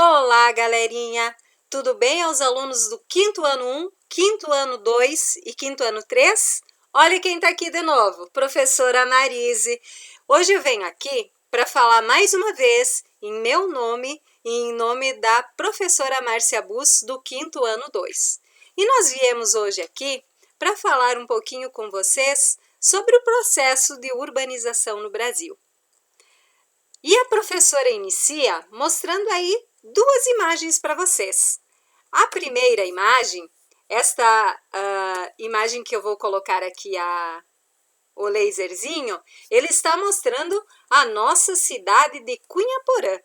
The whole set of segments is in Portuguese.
Olá, galerinha! Tudo bem aos alunos do quinto ano 1, quinto ano 2 e quinto ano 3? Olha quem está aqui de novo, professora Marise. Hoje eu venho aqui para falar mais uma vez em meu nome e em nome da professora Márcia Bus do quinto ano 2. E nós viemos hoje aqui para falar um pouquinho com vocês sobre o processo de urbanização no Brasil. E a professora inicia mostrando aí duas imagens para vocês. A primeira imagem, esta imagem que eu vou colocar aqui, o laserzinho, ele está mostrando a nossa cidade de Cunhaporã,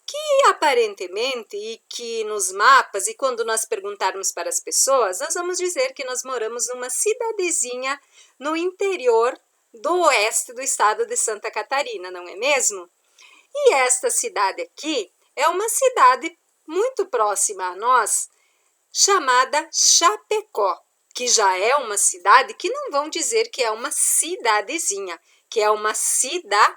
que aparentemente, e que nos mapas, e quando nós perguntarmos para as pessoas, nós vamos dizer que nós moramos numa cidadezinha no interior do oeste do estado de Santa Catarina, não é mesmo? E esta cidade aqui é uma cidade muito próxima a nós, chamada Chapecó, que já é uma cidade que não vão dizer que é uma cidadezinha, que é uma cidade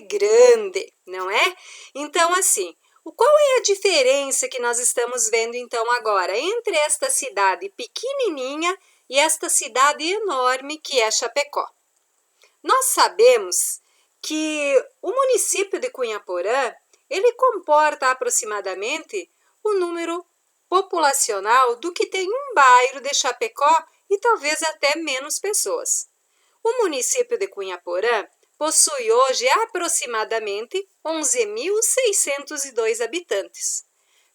grande, não é? Então, assim, qual é a diferença que nós estamos vendo então agora entre esta cidade pequenininha e esta cidade enorme que é Chapecó? Nós sabemos que o município de Cunhaporã, ele comporta aproximadamente o número populacional do que tem um bairro de Chapecó e talvez até menos pessoas. O município de Cunhaporã possui hoje aproximadamente 11.602 habitantes.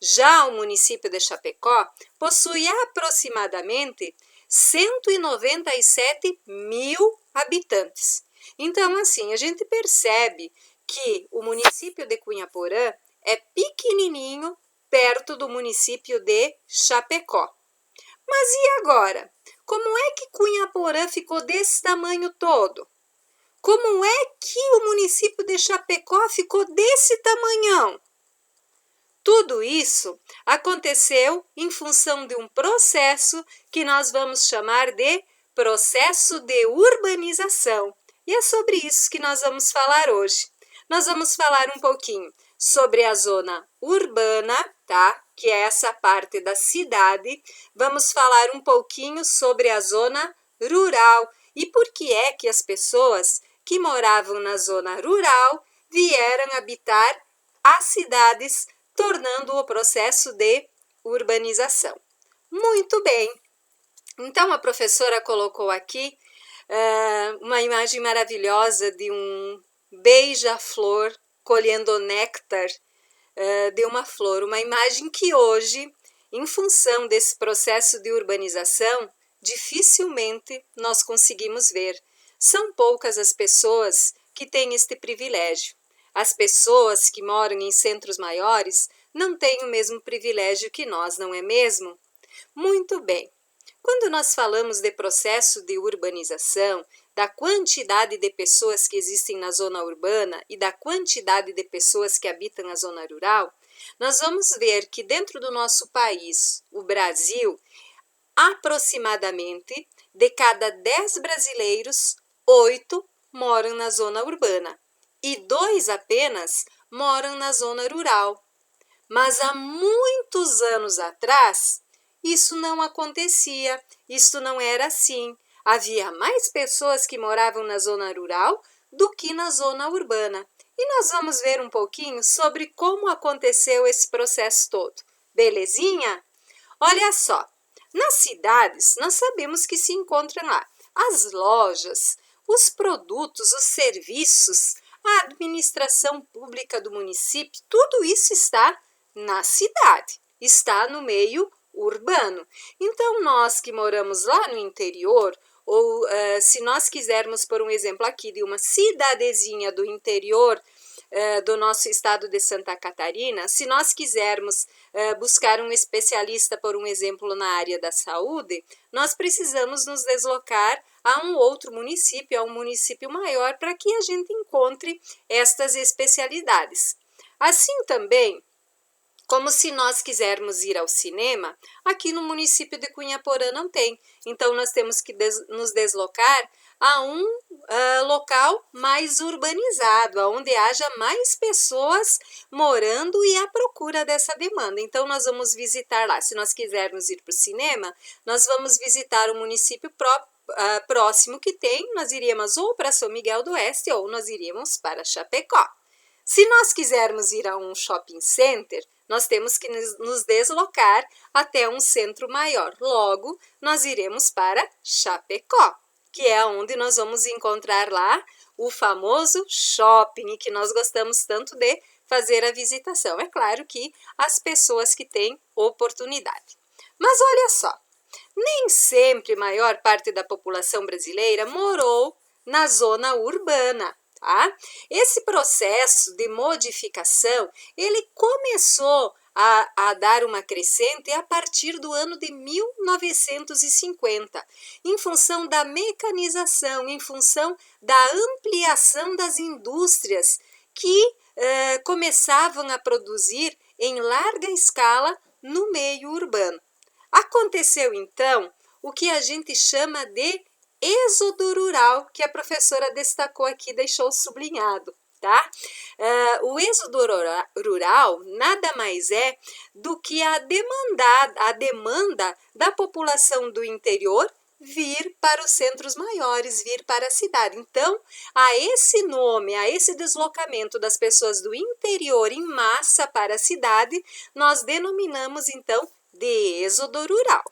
Já o município de Chapecó possui aproximadamente 197 mil habitantes. Então, assim, a gente percebe que o município de Cunhaporã é pequenininho perto do município de Chapecó. Mas e agora? Como é que Cunhaporã ficou desse tamanho todo? Como é que o município de Chapecó ficou desse tamanhão? Tudo isso aconteceu em função de um processo que nós vamos chamar de processo de urbanização. E é sobre isso que nós vamos falar hoje. Nós vamos falar um pouquinho sobre a zona urbana, tá? Que é essa parte da cidade. Vamos falar um pouquinho sobre a zona rural e por que é que as pessoas que moravam na zona rural vieram habitar as cidades, tornando o processo de urbanização. Muito bem. Então, a professora colocou aqui uma imagem maravilhosa de um beija-flor colhendo o néctar de uma flor. Uma imagem que hoje, em função desse processo de urbanização, dificilmente nós conseguimos ver. São poucas as pessoas que têm este privilégio. As pessoas que moram em centros maiores não têm o mesmo privilégio que nós, não é mesmo? Muito bem. Quando nós falamos de processo de urbanização, da quantidade de pessoas que existem na zona urbana e da quantidade de pessoas que habitam a zona rural, nós vamos ver que dentro do nosso país, o Brasil, aproximadamente de cada 10 brasileiros, 8 moram na zona urbana e 2 apenas moram na zona rural. Mas há muitos anos atrás, isso não acontecia, isso não era assim. Havia mais pessoas que moravam na zona rural do que na zona urbana. E nós vamos ver um pouquinho sobre como aconteceu esse processo todo. Belezinha? Olha só, nas cidades nós sabemos que se encontram lá as lojas, os produtos, os serviços, a administração pública do município, tudo isso está na cidade, está no meio urbano. Então, nós que moramos lá no interior, ou se nós quisermos por um exemplo aqui de uma cidadezinha do interior do nosso estado de Santa Catarina, se nós quisermos buscar um especialista, por um exemplo, na área da saúde, nós precisamos nos deslocar a um outro município, a um município maior, para que a gente encontre estas especialidades. Assim também, como se nós quisermos ir ao cinema, aqui no município de Cunhaporã não tem. Então, nós temos que nos deslocar a um local mais urbanizado, onde haja mais pessoas morando e à procura procura dessa demanda. Então, nós vamos visitar lá. Se nós quisermos ir para o cinema, nós vamos visitar o município próximo que tem. Nós iríamos ou para São Miguel do Oeste ou nós iríamos para Chapecó. Se nós quisermos ir a um shopping center, nós temos que nos deslocar até um centro maior. Logo, nós iremos para Chapecó, que é onde nós vamos encontrar lá o famoso shopping, que nós gostamos tanto de fazer a visitação. É claro que as pessoas que têm oportunidade. Mas olha só, nem sempre a maior parte da população brasileira morou na zona urbana. Tá? Esse processo de modificação, ele começou a dar uma crescente a partir do ano de 1950, em função da mecanização, em função da ampliação das indústrias que começavam a produzir em larga escala no meio urbano. Aconteceu, então, o que a gente chama de êxodo rural, que a professora destacou aqui, deixou sublinhado, tá? O êxodo rural nada mais é do que a demanda da população do interior vir para os centros maiores, vir para a cidade. Então, a esse nome, a esse deslocamento das pessoas do interior em massa para a cidade, nós denominamos, então, de êxodo rural.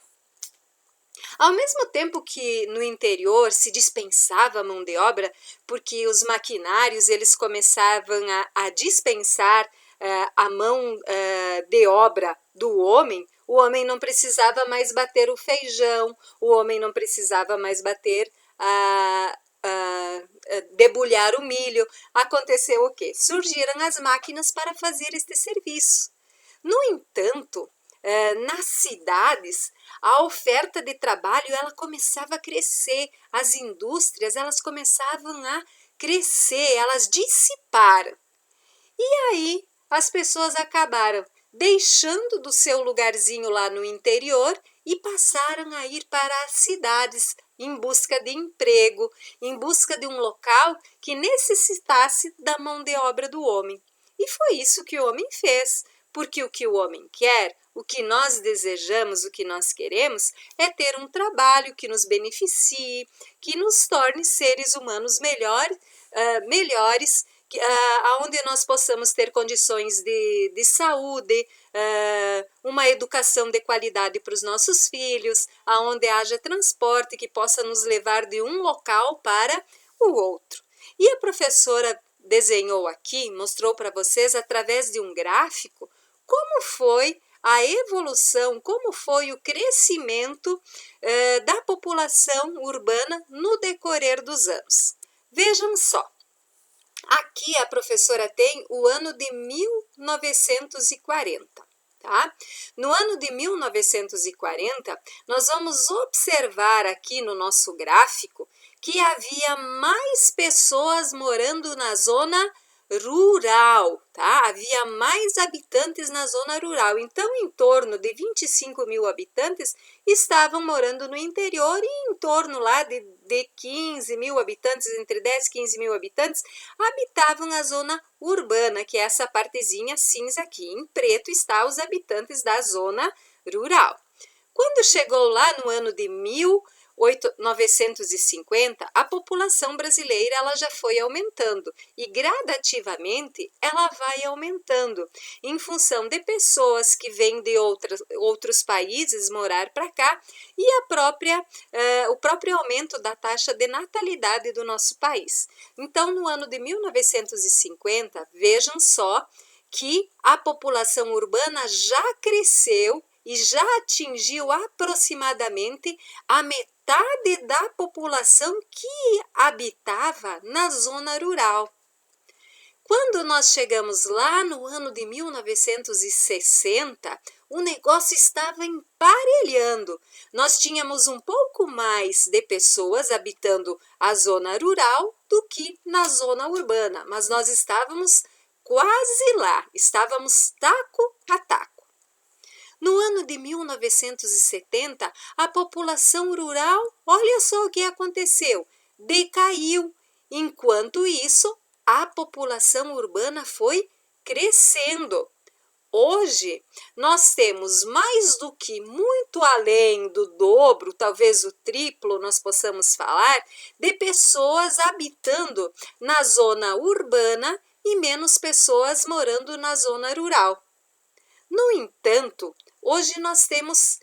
Ao mesmo tempo que no interior se dispensava a mão de obra, porque os maquinários eles começavam a dispensar a mão de obra do homem, o homem não precisava mais bater o feijão, o homem não precisava mais bater debulhar o milho. Aconteceu o quê? Surgiram as máquinas para fazer este serviço. No entanto, nas cidades, a oferta de trabalho ela começava a crescer, as indústrias elas começavam a crescer, elas dissiparam. E aí as pessoas acabaram deixando do seu lugarzinho lá no interior e passaram a ir para as cidades em busca de emprego, em busca de um local que necessitasse da mão de obra do homem. E foi isso que o homem fez, porque o que o homem quer, o que nós desejamos, o que nós queremos é ter um trabalho que nos beneficie, que nos torne seres humanos melhores, onde nós possamos ter condições de saúde, uma educação de qualidade para os nossos filhos, aonde haja transporte que possa nos levar de um local para o outro. E a professora desenhou aqui, mostrou para vocês através de um gráfico, como foi a evolução, como foi o crescimento da população urbana no decorrer dos anos. Vejam só, aqui a professora tem o ano de 1940. Tá? No ano de 1940, nós vamos observar aqui no nosso gráfico que havia mais pessoas morando na zona rural, tá? Havia mais habitantes na zona rural, então em torno de 25 mil habitantes estavam morando no interior e em torno lá de 15 mil habitantes, entre 10 e 15 mil habitantes, habitavam a zona urbana, que é essa partezinha cinza aqui. Em preto está os habitantes da zona rural. Quando chegou lá no ano de 1950, a população brasileira ela já foi aumentando e gradativamente ela vai aumentando em função de pessoas que vêm de outros países morar para cá e o próprio aumento da taxa de natalidade do nosso país. Então, no ano de 1950, vejam só que a população urbana já cresceu e já atingiu aproximadamente a metade da população que habitava na zona rural. Quando nós chegamos lá no ano de 1960, o negócio estava emparelhando. Nós tínhamos um pouco mais de pessoas habitando a zona rural do que na zona urbana, mas nós estávamos quase lá, estávamos taco a taco. No ano de 1970, a população rural, olha só o que aconteceu, decaiu. Enquanto isso, a população urbana foi crescendo. Hoje, nós temos mais do que muito além do dobro, talvez o triplo, nós possamos falar, de pessoas habitando na zona urbana e menos pessoas morando na zona rural. No entanto, hoje nós temos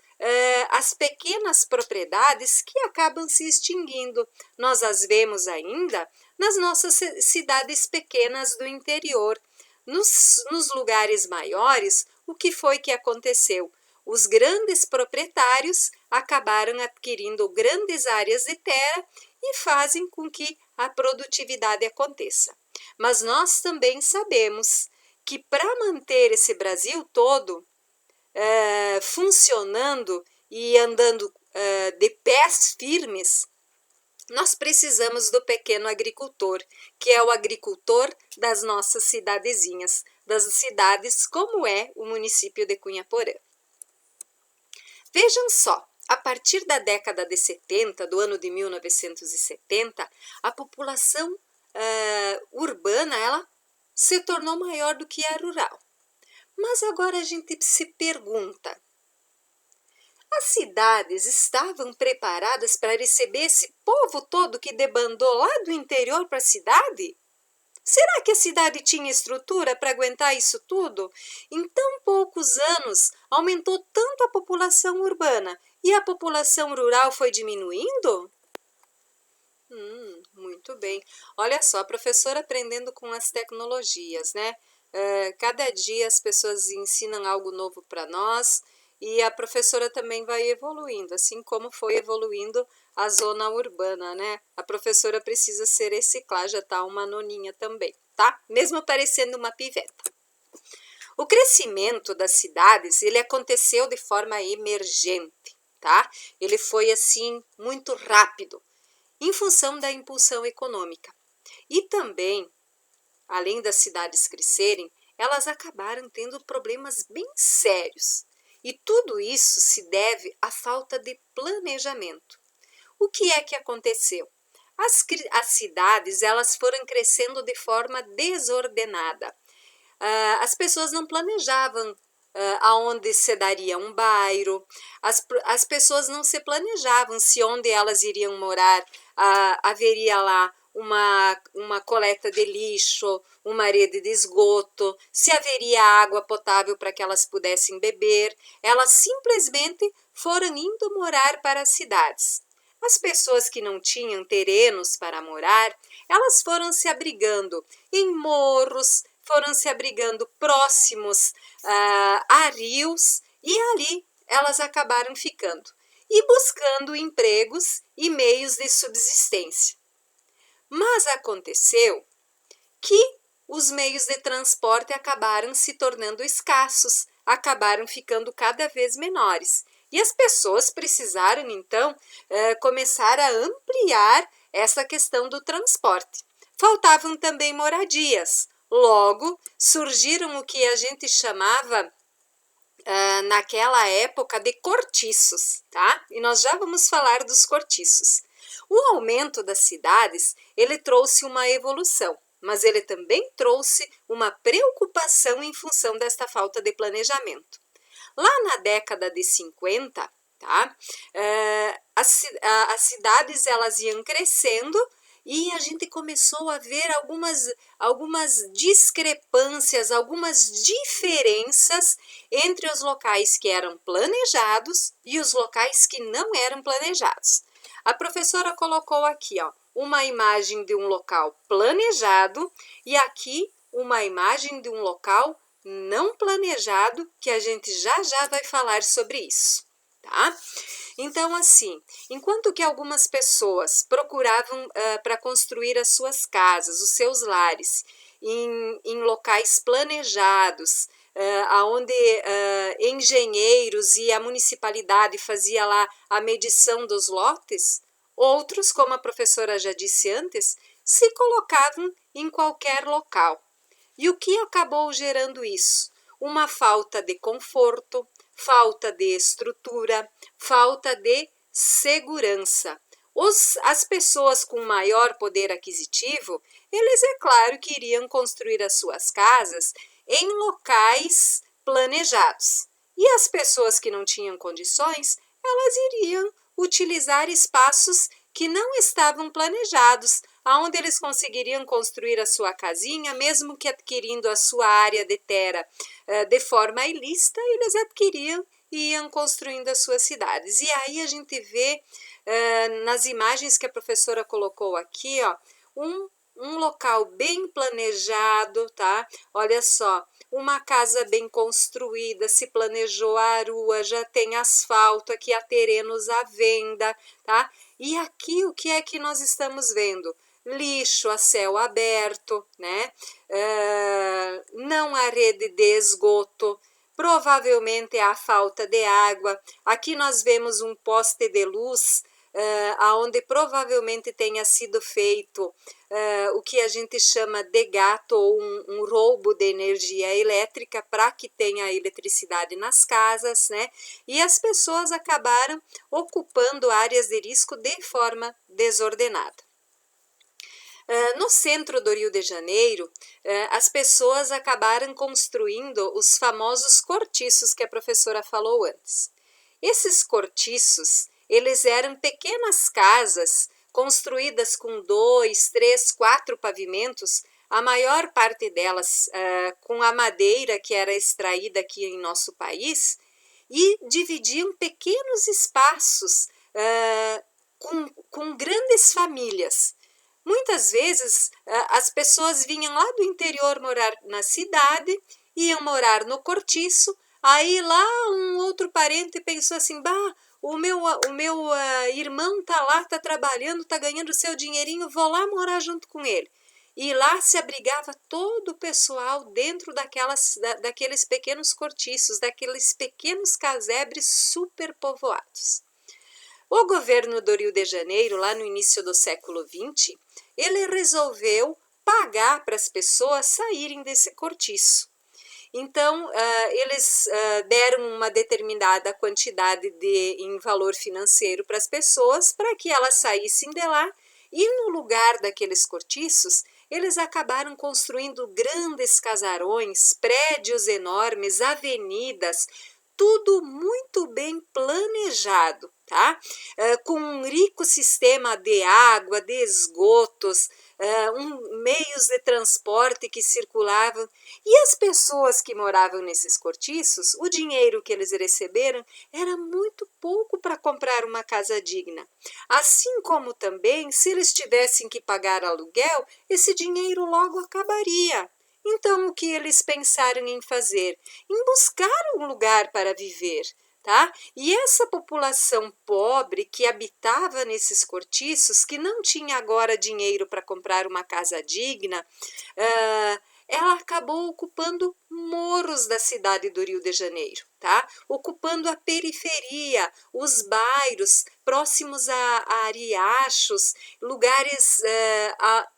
as pequenas propriedades que acabam se extinguindo. Nós as vemos ainda nas nossas cidades pequenas do interior. Nos lugares maiores, o que foi que aconteceu? Os grandes proprietários acabaram adquirindo grandes áreas de terra e fazem com que a produtividade aconteça. Mas nós também sabemos que para manter esse Brasil todo funcionando e andando de pés firmes, nós precisamos do pequeno agricultor, que é o agricultor das nossas cidadezinhas, das cidades como é o município de Cunha Porã. Vejam só, a partir da década de 70, do ano de 1970, a população urbana ela se tornou maior do que a rural. Mas agora a gente se pergunta, as cidades estavam preparadas para receber esse povo todo que debandou lá do interior para a cidade? Será que a cidade tinha estrutura para aguentar isso tudo? Em tão poucos anos, aumentou tanto a população urbana e a população rural foi diminuindo? Muito bem. Olha só, a professora aprendendo com as tecnologias, né? Cada dia as pessoas ensinam algo novo para nós e a professora também vai evoluindo, assim como foi evoluindo a zona urbana, né? A professora precisa se reciclar, já tá uma noninha também, tá? Mesmo parecendo uma piveta. O crescimento das cidades, ele aconteceu de forma emergente, tá? Ele foi assim muito rápido, em função da impulsão econômica. E também, além das cidades crescerem, elas acabaram tendo problemas bem sérios. E tudo isso se deve à falta de planejamento. O que é que aconteceu? As cidades elas foram crescendo de forma desordenada. As pessoas não planejavam aonde se daria um bairro, as pessoas não se planejavam se onde elas iriam morar haveria lá uma coleta de lixo, uma rede de esgoto, se haveria água potável para que elas pudessem beber. Elas simplesmente foram indo morar para as cidades. As pessoas que não tinham terrenos para morar, elas foram se abrigando em morros, foram se abrigando próximos a rios e ali elas acabaram ficando e buscando empregos e meios de subsistência. Mas aconteceu que os meios de transporte acabaram se tornando escassos, acabaram ficando cada vez menores. E as pessoas precisaram, então, começar a ampliar essa questão do transporte. Faltavam também moradias. Logo, surgiram o que a gente chamava, naquela época, de cortiços, tá? E nós já vamos falar dos cortiços. O aumento das cidades, ele trouxe uma evolução, mas ele também trouxe uma preocupação em função desta falta de planejamento. Lá na década de 50, tá? As cidades elas iam crescendo e a gente começou a ver algumas discrepâncias, algumas diferenças entre os locais que eram planejados e os locais que não eram planejados. A professora colocou aqui, ó, uma imagem de um local planejado e aqui uma imagem de um local não planejado, que a gente já vai falar sobre isso, tá? Então, assim, enquanto que algumas pessoas procuravam para construir as suas casas, os seus lares, em locais planejados, onde engenheiros e a municipalidade fazia lá a medição dos lotes, outros, como a professora já disse antes, se colocavam em qualquer local. E o que acabou gerando isso? Uma falta de conforto, falta de estrutura, falta de segurança. As pessoas com maior poder aquisitivo, eles é claro que iriam construir as suas casas em locais planejados. E as pessoas que não tinham condições, elas iriam utilizar espaços que não estavam planejados, aonde eles conseguiriam construir a sua casinha, mesmo que adquirindo a sua área de terra de forma ilícita, eles adquiriam e iam construindo as suas cidades. E aí a gente vê nas imagens que a professora colocou aqui, ó, um local bem planejado, tá? Olha só, uma casa bem construída, se planejou a rua, já tem asfalto, aqui há terrenos à venda, tá? E aqui o que é que nós estamos vendo? Lixo a céu aberto, né? Não há rede de esgoto, provavelmente há falta de água. Aqui nós vemos um poste de luz, aonde provavelmente tenha sido feito o que a gente chama de gato ou um roubo de energia elétrica para que tenha eletricidade nas casas, né? E as pessoas acabaram ocupando áreas de risco de forma desordenada. No centro do Rio de Janeiro, as pessoas acabaram construindo os famosos cortiços que a professora falou antes. Esses cortiços, eles eram pequenas casas construídas com 2, 3, 4 pavimentos, a maior parte delas com a madeira que era extraída aqui em nosso país, e dividiam pequenos espaços com grandes famílias. Muitas vezes as pessoas vinham lá do interior morar na cidade, iam morar no cortiço, aí lá um outro parente pensou assim, bah, o meu irmão tá lá, tá trabalhando, tá ganhando seu dinheirinho, vou lá morar junto com ele. E lá se abrigava todo o pessoal dentro daqueles pequenos cortiços, daqueles pequenos casebres super povoados. O governo do Rio de Janeiro, lá no início do século XX, ele resolveu pagar para as pessoas saírem desse cortiço. Então, eles deram uma determinada quantidade em valor financeiro para as pessoas, para que elas saíssem de lá, e no lugar daqueles cortiços, eles acabaram construindo grandes casarões, prédios enormes, avenidas, tudo muito bem planejado, tá? Com um rico sistema de água, de esgotos, meios de transporte que circulavam, e as pessoas que moravam nesses cortiços, o dinheiro que eles receberam era muito pouco para comprar uma casa digna. Assim como também, se eles tivessem que pagar aluguel, esse dinheiro logo acabaria. Então, o que eles pensaram em fazer? Em buscar um lugar para viver, tá? E essa população pobre que habitava nesses cortiços, que não tinha agora dinheiro para comprar uma casa digna, ela acabou ocupando morros da cidade do Rio de Janeiro, tá? Ocupando a periferia, os bairros próximos a riachos, lugares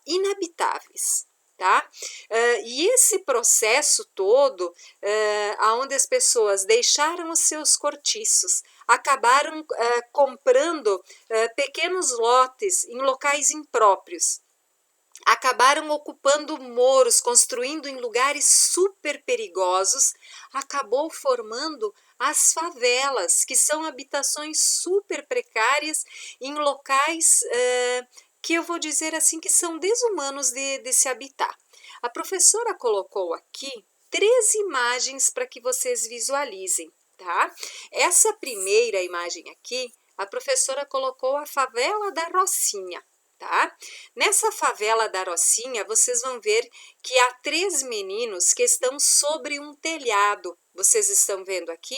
inabitáveis. Tá? E esse processo todo, onde as pessoas deixaram os seus cortiços, acabaram comprando pequenos lotes em locais impróprios, acabaram ocupando morros, construindo em lugares super perigosos, acabou formando as favelas, que são habitações super precárias em locais que eu vou dizer assim que são desumanos de se habitar. A professora colocou aqui 3 imagens para que vocês visualizem, tá? Essa primeira imagem aqui, a professora colocou a favela da Rocinha, tá? Nessa favela da Rocinha, vocês vão ver que há 3 meninos que estão sobre um telhado. Vocês estão vendo aqui?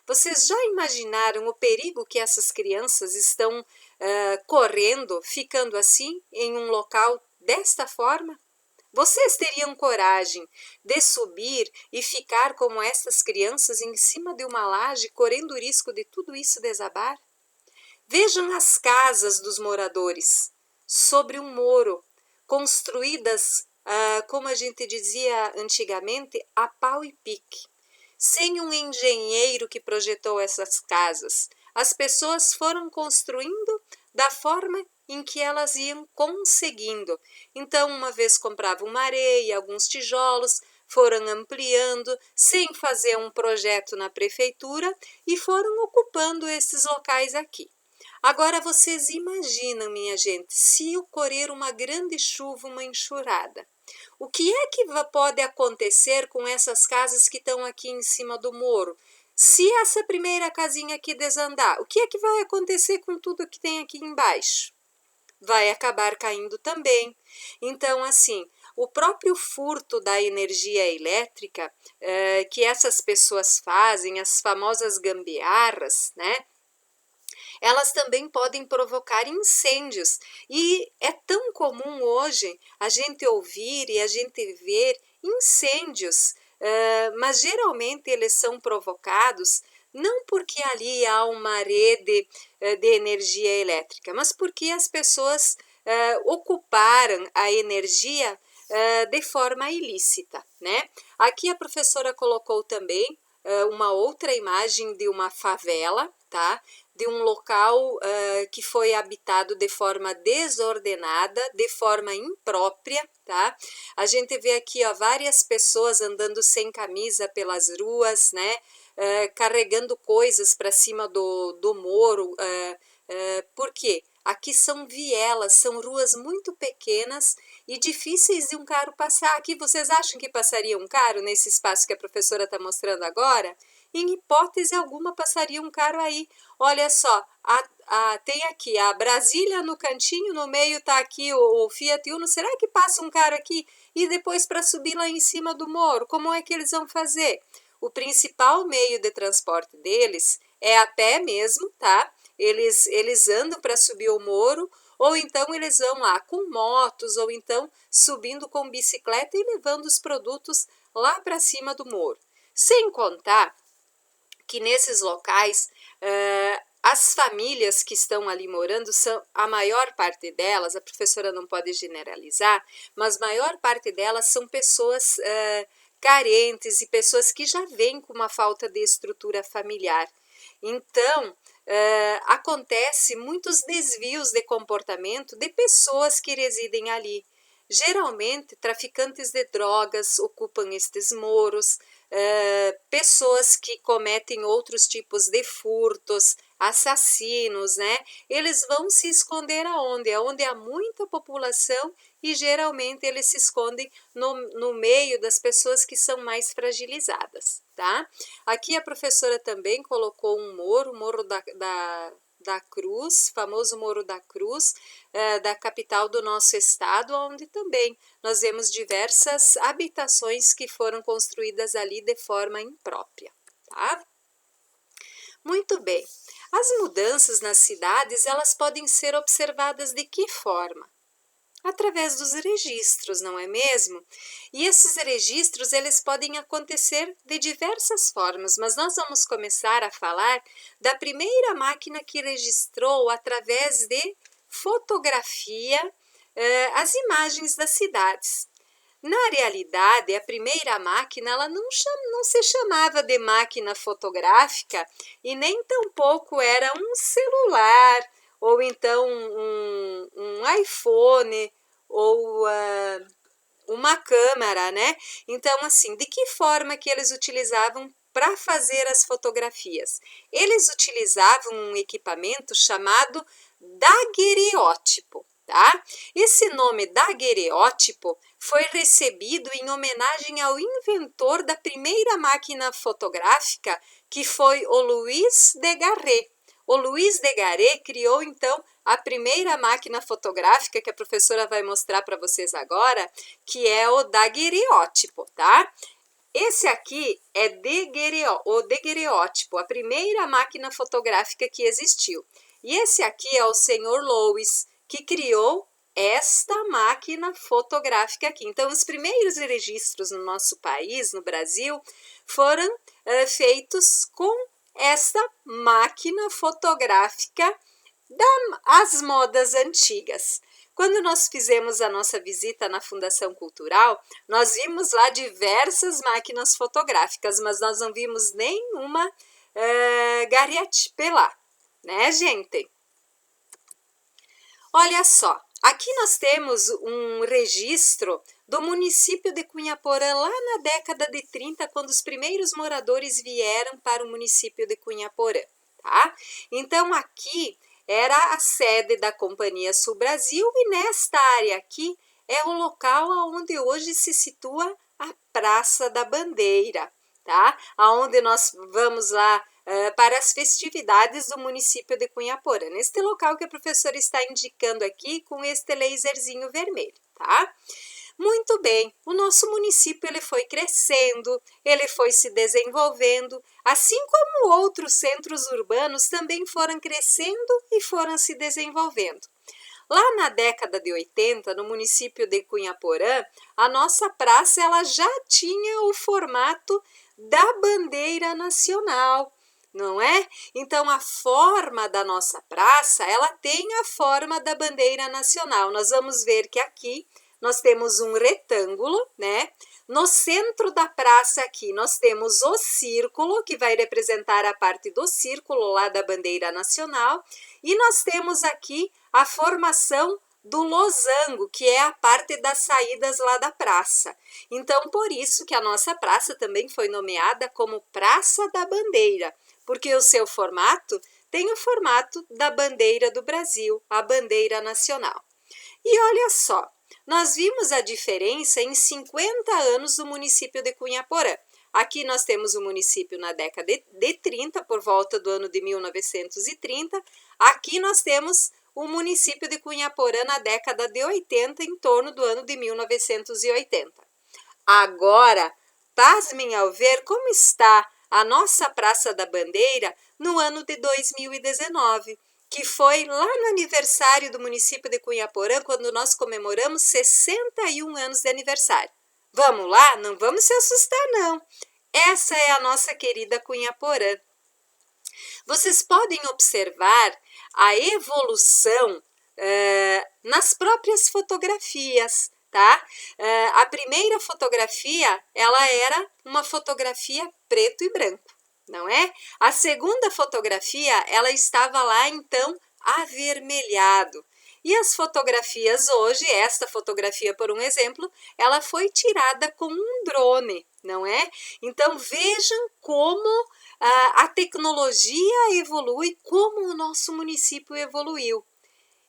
Vocês já imaginaram o perigo que essas crianças estão correndo, ficando assim, em um local desta forma? Vocês teriam coragem de subir e ficar como essas crianças em cima de uma laje, correndo o risco de tudo isso desabar? Vejam as casas dos moradores, sobre um muro, construídas, como a gente dizia antigamente, a pau e pique. Sem um engenheiro que projetou essas casas, as pessoas foram construindo da forma em que elas iam conseguindo. Então, uma vez compravam uma areia, alguns tijolos, foram ampliando, sem fazer um projeto na prefeitura e foram ocupando esses locais aqui. Agora vocês imaginam, minha gente, se ocorrer uma grande chuva, uma enxurrada. O que é que pode acontecer com essas casas que estão aqui em cima do morro? Se essa primeira casinha aqui desandar, o que é que vai acontecer com tudo que tem aqui embaixo? Vai acabar caindo também. Então, assim, o próprio furto da energia elétrica que essas pessoas fazem, as famosas gambiarras, né? Elas também podem provocar incêndios. E é tão comum hoje a gente ouvir e a gente ver incêndios, mas geralmente eles são provocados não porque ali há uma rede de energia elétrica, mas porque as pessoas ocuparam a energia de forma ilícita, né? Aqui a professora colocou também uma outra imagem de uma favela, tá? De um local que foi habitado de forma desordenada, de forma imprópria, tá? A gente vê aqui, ó, várias pessoas andando sem camisa pelas ruas, né? Carregando coisas para cima do morro. Por quê? Aqui são vielas, são ruas muito pequenas e difíceis de um carro passar. Aqui vocês acham que passaria um carro nesse espaço que a professora está mostrando agora? Em hipótese alguma passaria um carro aí. Olha só, tem aqui a Brasília no cantinho, no meio está aqui o Fiat Uno. Será que passa um carro aqui e depois para subir lá em cima do morro? Como é que eles vão fazer? O principal meio de transporte deles é a pé mesmo, tá? Eles andam para subir o morro, ou então eles vão lá com motos, ou então subindo com bicicleta e levando os produtos lá para cima do morro. Sem contar que nesses locais as famílias que estão ali morando, são a maior parte delas, a professora não pode generalizar, mas a maior parte delas são pessoas carentes e pessoas que já vêm com uma falta de estrutura familiar. Então, acontece muitos desvios de comportamento de pessoas que residem ali. Geralmente, traficantes de drogas ocupam estes morros, pessoas que cometem outros tipos de furtos, assassinos, né? Eles vão se esconder aonde? Aonde há muita população e geralmente eles se escondem no meio das pessoas que são mais fragilizadas, tá? Aqui a professora também colocou um morro, o Morro da Cruz, famoso Morro da Cruz, da capital do nosso estado, onde também nós vemos diversas habitações que foram construídas ali de forma imprópria, tá? Muito bem. As mudanças nas cidades, elas podem ser observadas de que forma? Através dos registros, não é mesmo? E esses registros, eles podem acontecer de diversas formas, mas nós vamos começar a falar da primeira máquina que registrou através de fotografia as imagens das cidades. Na realidade, a primeira máquina ela não se chamava de máquina fotográfica e nem tampouco era um celular ou então um iPhone ou uma câmera, né? Então, assim, de que forma que eles utilizavam para fazer as fotografias? Eles utilizavam um equipamento chamado daguerreótipo. Tá? Esse nome daguerreótipo foi recebido em homenagem ao inventor da primeira máquina fotográfica, que foi o Louis Daguerre. O Louis Daguerre criou, então, a primeira máquina fotográfica, que a professora vai mostrar para vocês agora, que é o daguerreótipo, tá? Esse aqui é o daguerreótipo, a primeira máquina fotográfica que existiu. E esse aqui é o senhor Louis, que criou esta máquina fotográfica aqui. Então, os primeiros registros no nosso país, no Brasil, foram feitos com esta máquina fotográfica das modas antigas. Quando nós fizemos a nossa visita na Fundação Cultural, nós vimos lá diversas máquinas fotográficas, mas nós não vimos nenhuma garrapié lá, né, gente? Olha só, aqui nós temos um registro do município de Cunhaporã lá na década de 30, quando os primeiros moradores vieram para o município de Cunhaporã, tá? Então aqui era a sede da Companhia Sul Brasil e nesta área aqui é o local onde hoje se situa a Praça da Bandeira, tá? Aonde nós vamos lá para as festividades do município de Cunhaporã, neste local que a professora está indicando aqui com este laserzinho vermelho, tá? Muito bem, o nosso município ele foi crescendo, ele foi se desenvolvendo, assim como outros centros urbanos também foram crescendo e foram se desenvolvendo. Lá na década de 80, no município de Cunhaporã, a nossa praça ela já tinha o formato da bandeira nacional, não é? Então, a forma da nossa praça, ela tem a forma da bandeira nacional. Nós vamos ver que aqui nós temos um retângulo, né? No centro da praça aqui nós temos o círculo, que vai representar a parte do círculo lá da bandeira nacional, e nós temos aqui a formação do losango, que é a parte das saídas lá da praça. Então, por isso que a nossa praça também foi nomeada como Praça da Bandeira, porque o seu formato tem o formato da bandeira do Brasil, a bandeira nacional. E olha só, nós vimos a diferença em 50 anos do município de Cunhaporã. Aqui nós temos o município na década de 30, por volta do ano de 1930. Aqui nós temos o município de Cunhaporã na década de 80, em torno do ano de 1980. Agora, pasmem ao ver como está a nossa Praça da Bandeira no ano de 2019, que foi lá no aniversário do município de Cunhaporã, quando nós comemoramos 61 anos de aniversário. Vamos lá? Não vamos se assustar, não. Essa é a nossa querida Cunhaporã. Vocês podem observar a evolução nas próprias fotografias, tá? A primeira fotografia, ela era uma fotografia preto e branco, não é? A segunda fotografia, ela estava lá, então, avermelhado. E as fotografias hoje, esta fotografia, por um exemplo, ela foi tirada com um drone, não é? Então, vejam como a tecnologia evolui, como o nosso município evoluiu.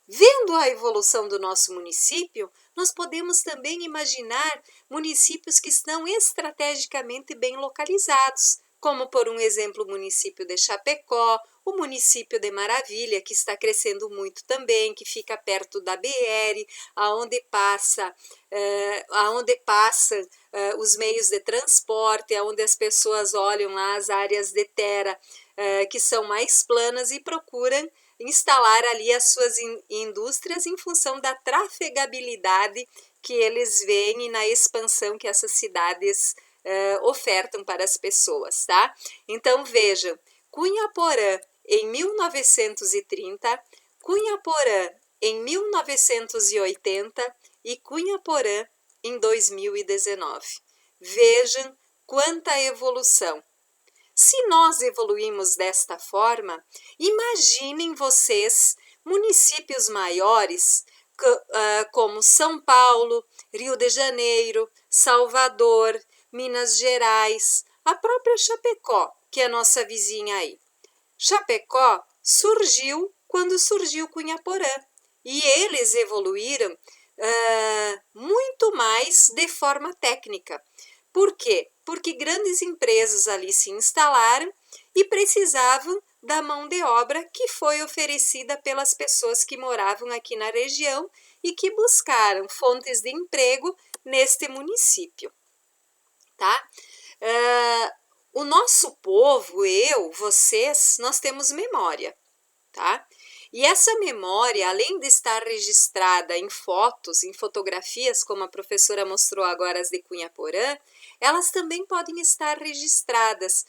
Vendo a evolução do nosso município, nós podemos também imaginar municípios que estão estrategicamente bem localizados, como, por um exemplo, o município de Chapecó, o município de Maravilha, que está crescendo muito também, que fica perto da BR, aonde passam os meios de transporte, aonde as pessoas olham lá as áreas de terra que são mais planas e procuram instalar ali as suas indústrias em função da trafegabilidade que eles veem e na expansão que essas cidades ofertam para as pessoas, tá? Então, vejam, Cunhaporã em 1930, Cunhaporã em 1980 e Cunhaporã em 2019. Vejam quanta evolução. Se nós evoluímos desta forma, imaginem vocês municípios maiores como São Paulo, Rio de Janeiro, Salvador, Minas Gerais, a própria Chapecó, que é a nossa vizinha aí. Chapecó surgiu quando surgiu Cunhaporã e eles evoluíram muito mais de forma técnica. Por quê? Porque grandes empresas ali se instalaram e precisavam da mão de obra que foi oferecida pelas pessoas que moravam aqui na região e que buscaram fontes de emprego neste município, tá? O nosso povo, vocês, nós temos memória, tá? E essa memória, além de estar registrada em fotos, em fotografias, como a professora mostrou agora as de Cunhaporã, elas também podem estar registradas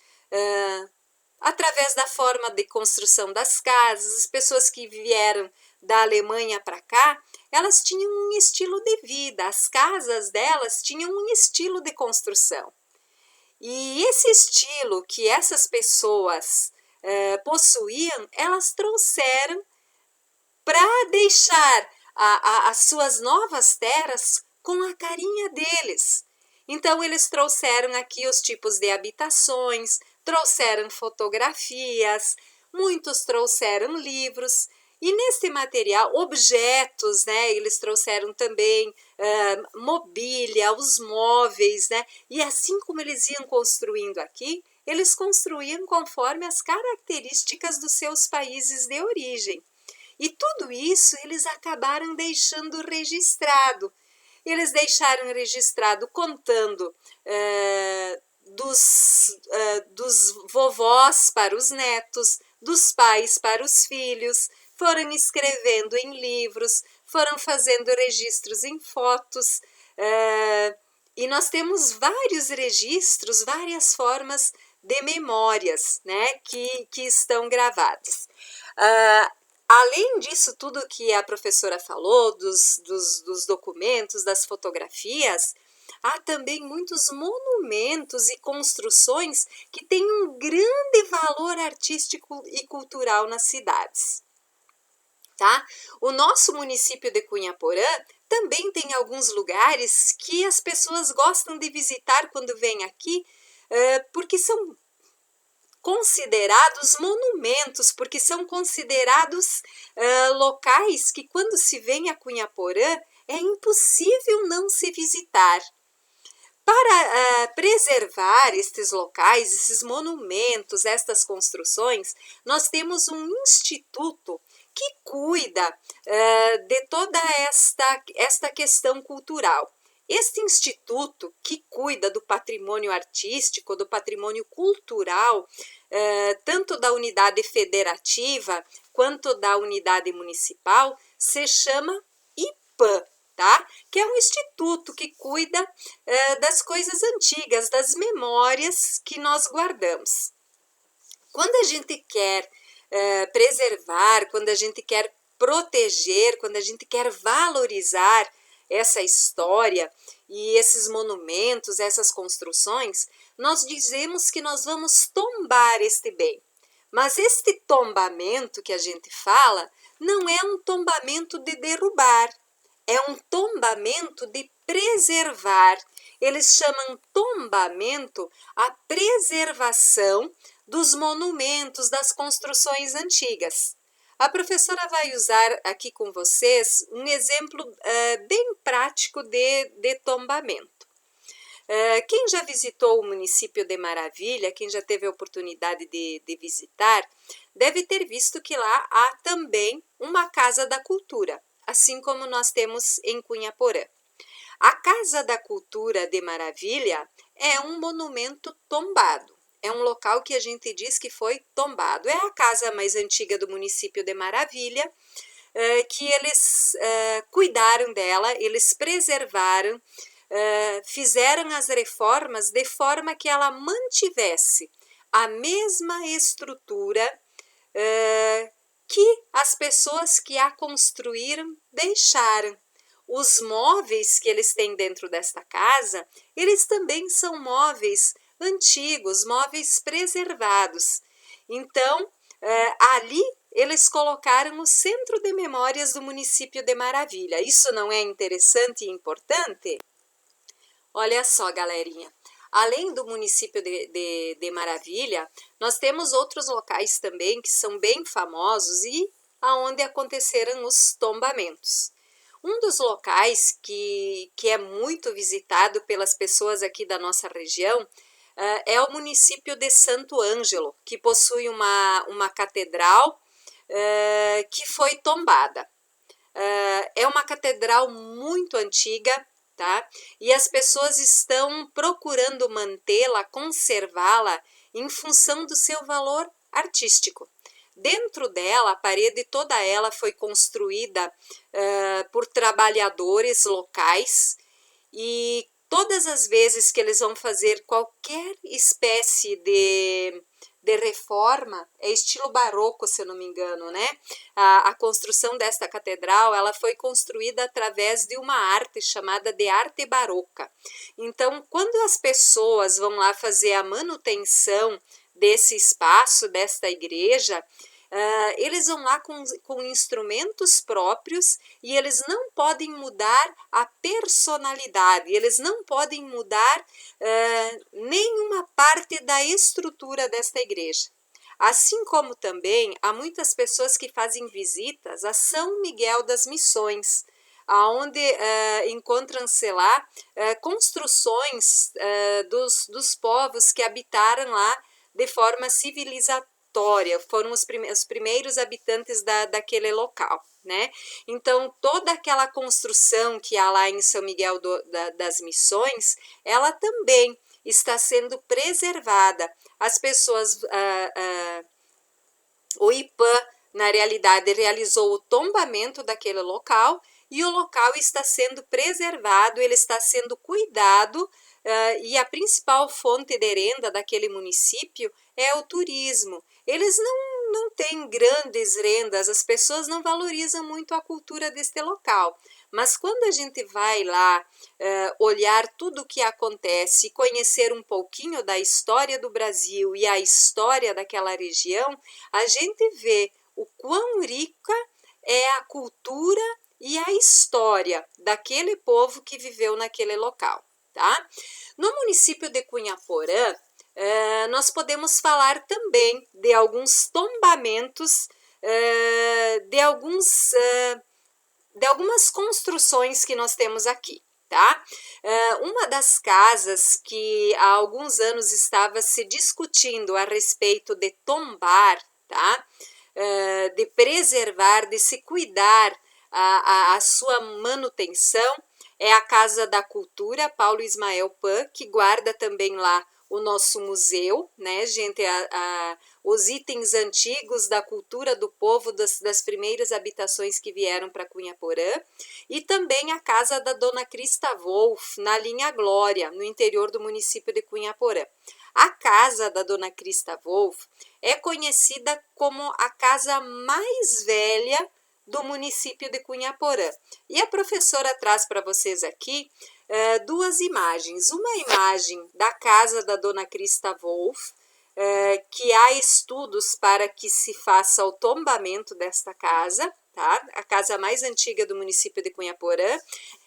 através da forma de construção das casas. As pessoas que vieram da Alemanha para cá, elas tinham um estilo de vida, as casas delas tinham um estilo de construção. E esse estilo que essas pessoas possuíam, elas trouxeram para deixar as suas novas terras com a carinha deles. Então, eles trouxeram aqui os tipos de habitações, trouxeram fotografias, muitos trouxeram livros, e nesse material, objetos, né? Eles trouxeram também mobília, os móveis, né? E assim como eles iam construindo aqui, eles construíam conforme as características dos seus países de origem. E tudo isso eles acabaram deixando registrado. Eles deixaram registrado contando dos vovós para os netos, dos pais para os filhos, foram escrevendo em livros, foram fazendo registros em fotos, e nós temos vários registros, várias formas de memórias, né, que estão gravadas. Além disso tudo que a professora falou, dos documentos, das fotografias, há também muitos monumentos e construções que têm um grande valor artístico e cultural nas cidades. Tá? O nosso município de Cunhaporã também tem alguns lugares que as pessoas gostam de visitar quando vêm aqui, porque são considerados monumentos, porque são considerados locais que quando se vem a Cunhaporã é impossível não se visitar. Para preservar estes locais, esses monumentos, estas construções, nós temos um instituto que cuida de toda esta questão cultural. Este instituto que cuida do patrimônio artístico, do patrimônio cultural, tanto da unidade federativa quanto da unidade municipal, se chama IPAM, tá? Que é um instituto que cuida das coisas antigas, das memórias que nós guardamos. Quando a gente quer preservar, quando a gente quer proteger, quando a gente quer valorizar essa história e esses monumentos, essas construções, nós dizemos que nós vamos tombar este bem. Mas este tombamento que a gente fala não é um tombamento de derrubar, é um tombamento de preservar. Eles chamam tombamento a preservação dos monumentos, das construções antigas. A professora vai usar aqui com vocês um exemplo bem prático de tombamento. Quem já visitou o município de Maravilha, quem já teve a oportunidade de visitar, deve ter visto que lá há também uma Casa da Cultura, assim como nós temos em Cunhaporã. A Casa da Cultura de Maravilha é um monumento tombado. É um local que a gente diz que foi tombado. É a casa mais antiga do município de Maravilha, que eles cuidaram dela, eles preservaram, fizeram as reformas de forma que ela mantivesse a mesma estrutura que as pessoas que a construíram deixaram. Os móveis que eles têm dentro desta casa, eles também são móveis antigos, móveis preservados. Então, ali eles colocaram o Centro de Memórias do município de Maravilha. Isso não é interessante e importante? Olha só, galerinha. Além do município de Maravilha, nós temos outros locais também que são bem famosos e aonde aconteceram os tombamentos. Um dos locais que é muito visitado pelas pessoas aqui da nossa região é o município de Santo Ângelo, que possui uma catedral que foi tombada. É uma catedral muito antiga, tá? E as pessoas estão procurando mantê-la, conservá-la em função do seu valor artístico. Dentro dela, a parede toda ela foi construída por trabalhadores locais e todas as vezes que eles vão fazer qualquer espécie de reforma, é estilo barroco, se eu não me engano, né? A construção desta catedral, ela foi construída através de uma arte chamada de arte barroca. Então, quando as pessoas vão lá fazer a manutenção desse espaço, desta igreja, Eles vão lá com instrumentos próprios e eles não podem mudar a personalidade, eles não podem mudar nenhuma parte da estrutura desta igreja. Assim como também há muitas pessoas que fazem visitas a São Miguel das Missões, onde encontram-se lá construções dos povos que habitaram lá de forma civilizatória, foram os primeiros habitantes daquele local, né? Então, toda aquela construção que há lá em São Miguel das Missões, ela também está sendo preservada. As pessoas, o IPAM, na realidade, realizou o tombamento daquele local e o local está sendo preservado, ele está sendo cuidado, e a principal fonte de renda daquele município é o turismo. Eles não têm grandes rendas, as pessoas não valorizam muito a cultura deste local. Mas quando a gente vai lá olhar tudo o que acontece, conhecer um pouquinho da história do Brasil e a história daquela região, a gente vê o quão rica é a cultura e a história daquele povo que viveu naquele local, tá? No município de Cunhaporã, nós podemos falar também de alguns tombamentos, de algumas construções que nós temos aqui, tá? Uma das casas que há alguns anos estava se discutindo a respeito de tombar, tá? De preservar, de se cuidar a sua manutenção, é a Casa da Cultura Paulo Ismael Pan, que guarda também lá o nosso museu, né, gente, os itens antigos da cultura do povo, das primeiras habitações que vieram para Cunhaporã, e também a casa da Dona Crista Wolff, na linha Glória, no interior do município de Cunhaporã. A casa da Dona Crista Wolff é conhecida como a casa mais velha do município de Cunhaporã. E a professora traz para vocês aqui duas imagens. Uma imagem da casa da Dona Crista Wolff, que há estudos para que se faça o tombamento desta casa, tá? A casa mais antiga do município de Cunhaporã.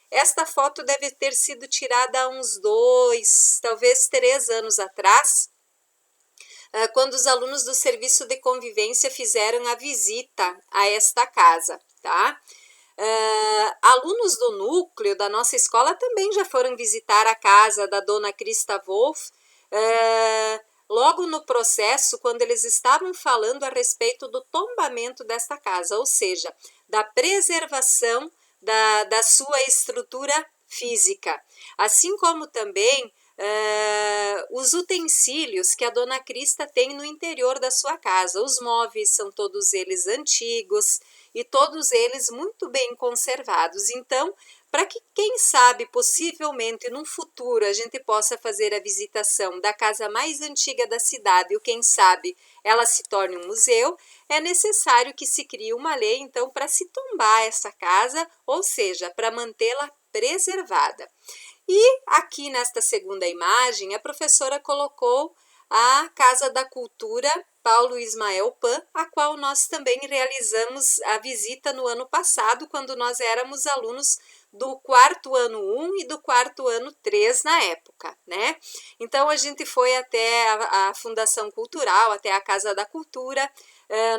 Esta foto deve ter sido tirada há uns 2, talvez 3 anos atrás, quando os alunos do serviço de convivência fizeram a visita a esta casa, tá? Alunos do núcleo da nossa escola também já foram visitar a casa da Dona Crista Wolff, logo no processo, quando eles estavam falando a respeito do tombamento desta casa, ou seja, da preservação da sua estrutura física, assim como também os utensílios que a Dona Crista tem no interior da sua casa. Os móveis são todos eles antigos e todos eles muito bem conservados. Então, para que, quem sabe, possivelmente no futuro a gente possa fazer a visitação da casa mais antiga da cidade ou quem sabe ela se torne um museu, é necessário que se crie uma lei, então, para se tombar essa casa, ou seja, para mantê-la preservada. E aqui nesta segunda imagem, a professora colocou a Casa da Cultura Paulo Ismael Pan, a qual nós também realizamos a visita no ano passado, quando nós éramos alunos do 4º ano 1 e do 4º ano 3 na época, né? Então, a gente foi até a Fundação Cultural, até a Casa da Cultura,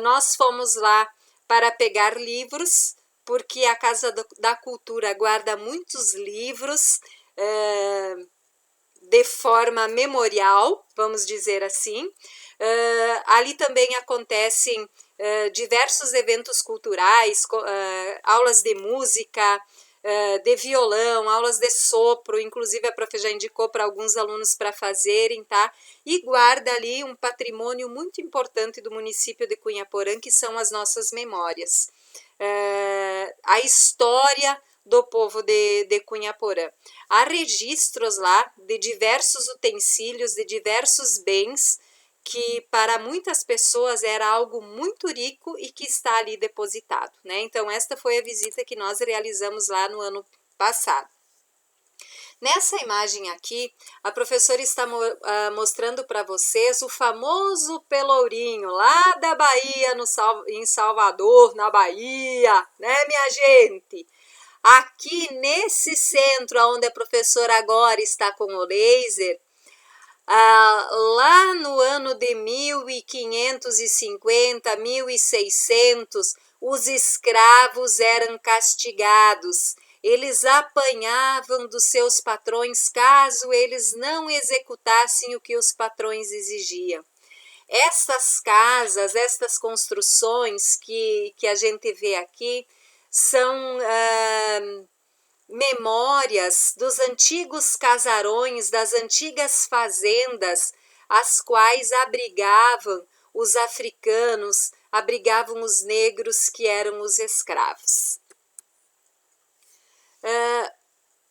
nós fomos lá para pegar livros, porque a Casa da Cultura guarda muitos livros, de forma memorial, vamos dizer assim. Ali também acontecem diversos eventos culturais, aulas de música, de violão, aulas de sopro, inclusive a prof já indicou para alguns alunos para fazerem, tá? E guarda ali um patrimônio muito importante do município de Cunhaporã, que são as nossas memórias. A história do povo de Cunhaporã. Há registros lá de diversos utensílios, de diversos bens, que para muitas pessoas era algo muito rico e que está ali depositado, né? Então, esta foi a visita que nós realizamos lá no ano passado. Nessa imagem aqui, a professora está mostrando para vocês o famoso Pelourinho, lá da Bahia, em Salvador, na Bahia, né, minha gente? Aqui nesse centro, onde a professora agora está com o laser, lá no ano de 1550, 1600, os escravos eram castigados. Eles apanhavam dos seus patrões caso eles não executassem o que os patrões exigiam. Estas casas, estas construções que a gente vê aqui, são memórias dos antigos casarões, das antigas fazendas, as quais abrigavam os africanos, abrigavam os negros que eram os escravos.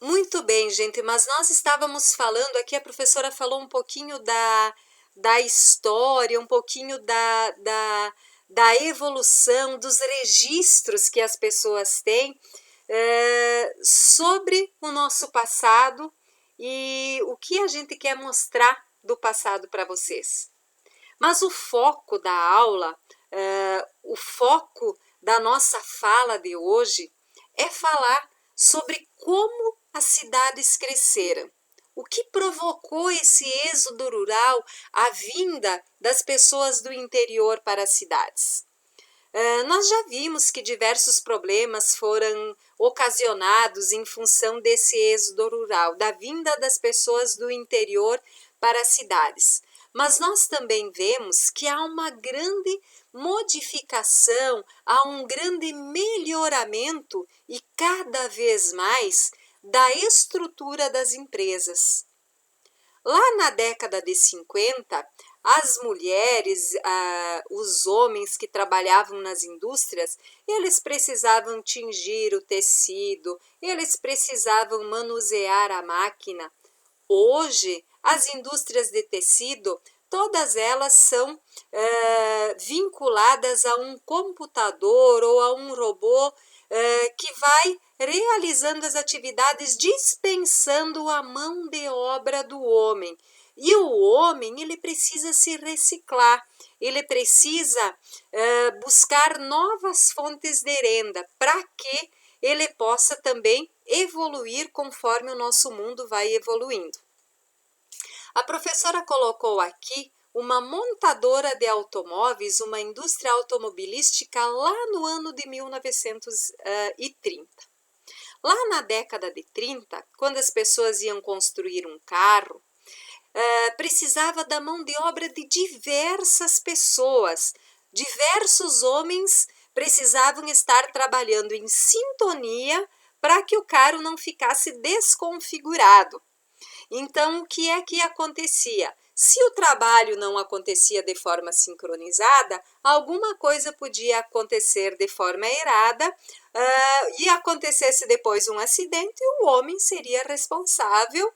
Muito bem, gente, mas nós estávamos falando aqui, a professora falou um pouquinho da história, um pouquinho da evolução, dos registros que as pessoas têm sobre o nosso passado e o que a gente quer mostrar do passado para vocês. Mas o foco da aula, o foco da nossa fala de hoje é falar sobre como as cidades cresceram. O que provocou esse êxodo rural, a vinda das pessoas do interior para as cidades? Nós já vimos que diversos problemas foram ocasionados em função desse êxodo rural, da vinda das pessoas do interior para as cidades. Mas nós também vemos que há uma grande modificação, há um grande melhoramento e cada vez mais da estrutura das empresas. Lá na década de 50, as mulheres, os homens que trabalhavam nas indústrias, eles precisavam tingir o tecido, eles precisavam manusear a máquina. Hoje, as indústrias de tecido, todas elas são vinculadas a um computador ou a um robô que vai realizando as atividades dispensando a mão de obra do homem. E o homem, ele precisa se reciclar, ele precisa buscar novas fontes de renda para que ele possa também evoluir conforme o nosso mundo vai evoluindo. A professora colocou aqui uma montadora de automóveis, uma indústria automobilística lá no ano de 1930. Lá na década de 30, quando as pessoas iam construir um carro, precisava da mão de obra de diversas pessoas. Diversos homens precisavam estar trabalhando em sintonia para que o carro não ficasse desconfigurado. Então, o que é que acontecia? Se o trabalho não acontecia de forma sincronizada, alguma coisa podia acontecer de forma errada e acontecesse depois um acidente e o homem seria responsável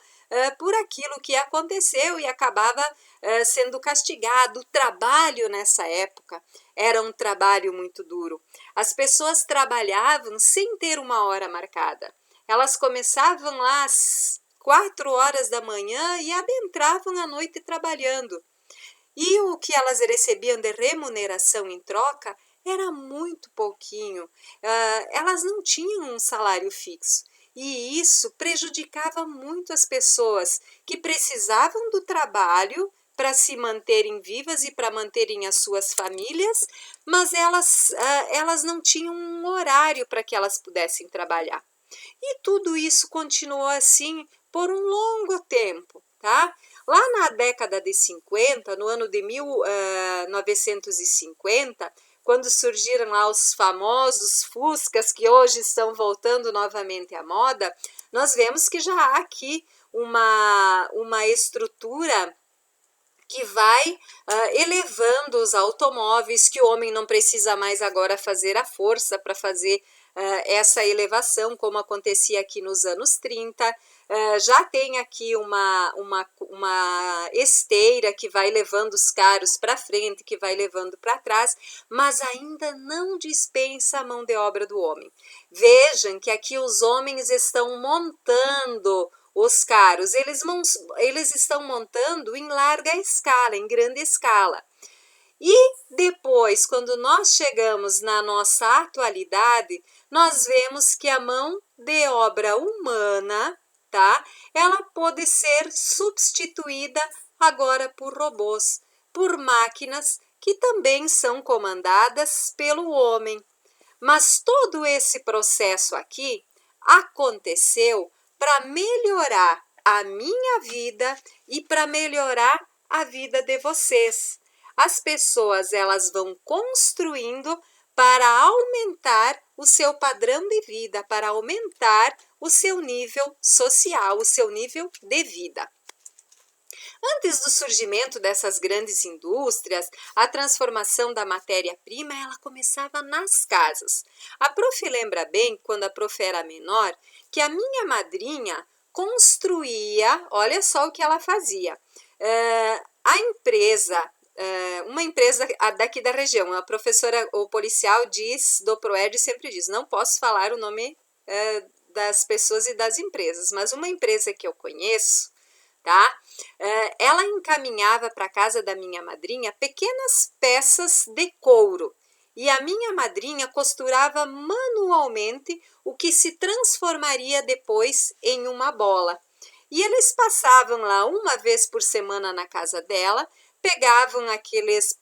por aquilo que aconteceu e acabava sendo castigado. O trabalho nessa época era um trabalho muito duro. As pessoas trabalhavam sem ter uma hora marcada. Elas começavam lá às 4 horas da manhã e adentravam a noite trabalhando. E o que elas recebiam de remuneração em troca era muito pouquinho. Elas não tinham um salário fixo. E isso prejudicava muito as pessoas que precisavam do trabalho para se manterem vivas e para manterem as suas famílias, mas elas não tinham um horário para que elas pudessem trabalhar. E tudo isso continuou assim por um longo tempo, tá? Lá na década de 50, no ano de 1950, quando surgiram lá os famosos Fuscas, que hoje estão voltando novamente à moda, nós vemos que já há aqui uma estrutura que vai elevando os automóveis, que o homem não precisa mais agora fazer a força para fazer essa elevação, como acontecia aqui nos anos 30. Já tem aqui uma esteira que vai levando os carros para frente, que vai levando para trás, mas ainda não dispensa a mão de obra do homem. Vejam que aqui os homens estão montando os carros, eles estão montando em larga escala, em grande escala. E depois, quando nós chegamos na nossa atualidade, nós vemos que a mão de obra humana, tá? Ela pode ser substituída agora por robôs, por máquinas que também são comandadas pelo homem. Mas todo esse processo aqui aconteceu para melhorar a minha vida e para melhorar a vida de vocês. As pessoas elas vão construindo para aumentar o seu padrão de vida, para aumentar o seu nível social, o seu nível de vida. Antes do surgimento dessas grandes indústrias, a transformação da matéria-prima ela começava nas casas. A prof lembra bem, quando a prof era menor, que a minha madrinha construía, olha só o que ela fazia, a empresa, uma empresa daqui da região, a professora, o policial do Proerd sempre diz, não posso falar o nome das pessoas e das empresas, mas uma empresa que eu conheço, tá? Ela encaminhava para a casa da minha madrinha pequenas peças de couro e a minha madrinha costurava manualmente o que se transformaria depois em uma bola. E eles passavam lá uma vez por semana na casa dela, pegavam aqueles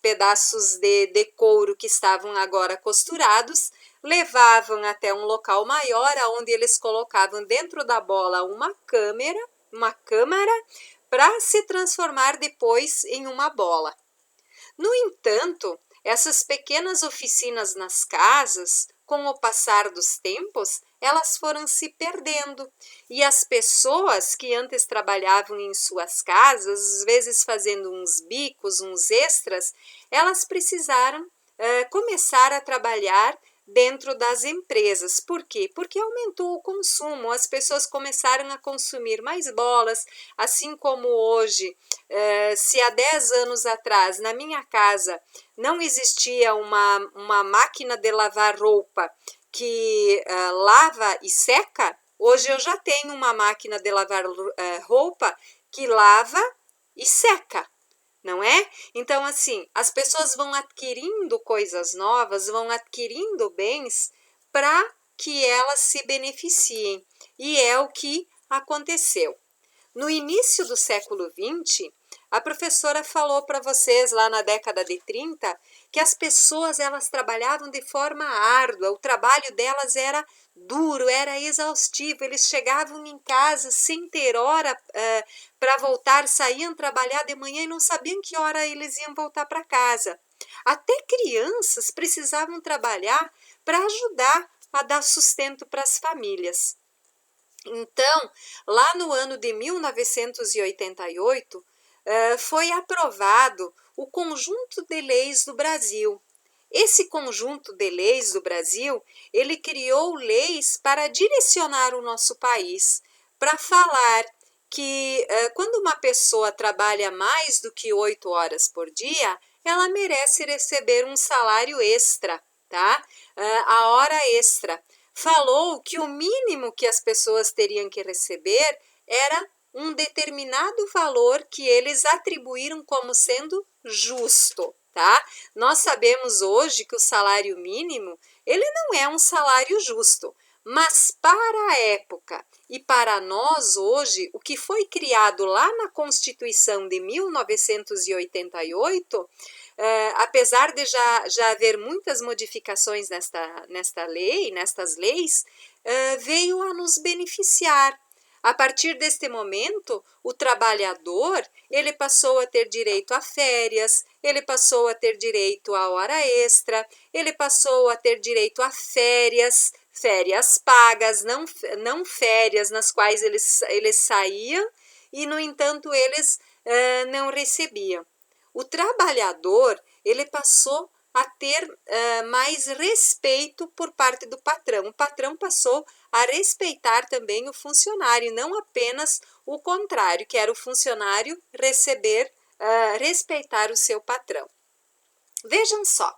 pedaços de couro que estavam agora costurados, levavam até um local maior, onde eles colocavam dentro da bola uma câmara para se transformar depois em uma bola. No entanto, essas pequenas oficinas nas casas, com o passar dos tempos, elas foram se perdendo. E as pessoas que antes trabalhavam em suas casas, às vezes fazendo uns bicos, uns extras, elas precisaram começar a trabalhar dentro das empresas. Por quê? Porque aumentou o consumo, as pessoas começaram a consumir mais bolas, assim como hoje, se há 10 anos atrás, na minha casa, não existia uma máquina de lavar roupa que lava e seca, hoje eu já tenho uma máquina de lavar roupa que lava e seca. Não é? Então, assim, as pessoas vão adquirindo coisas novas, vão adquirindo bens para que elas se beneficiem. E é o que aconteceu. No início do século XX, a professora falou para vocês lá na década de 30 que as pessoas elas trabalhavam de forma árdua, o trabalho delas era duro, era exaustivo, eles chegavam em casa sem ter hora para voltar, saíam trabalhar de manhã e não sabiam que hora eles iam voltar para casa. Até crianças precisavam trabalhar para ajudar a dar sustento para as famílias. Então, lá no ano de 1988, foi aprovado o Conjunto de Leis do Brasil. Esse Conjunto de Leis do Brasil, ele criou leis para direcionar o nosso país, para falar que quando uma pessoa trabalha mais do que 8 horas por dia, ela merece receber um salário extra, tá? A hora extra. Falou que o mínimo que as pessoas teriam que receber era um determinado valor que eles atribuíram como sendo justo, tá? Nós sabemos hoje que o salário mínimo, ele não é um salário justo, mas para a época e para nós hoje, o que foi criado lá na Constituição de 1988, apesar de já haver muitas modificações nesta lei, nestas leis, veio a nos beneficiar. A partir deste momento, o trabalhador, ele passou a ter direito a férias, ele passou a ter direito a hora extra, ele passou a ter direito a férias pagas, não férias nas quais eles saíam e, no entanto, eles não recebiam. O trabalhador, ele passou a ter mais respeito por parte do patrão. O patrão passou a respeitar também o funcionário, não apenas o contrário, que era o funcionário respeitar o seu patrão. Vejam só,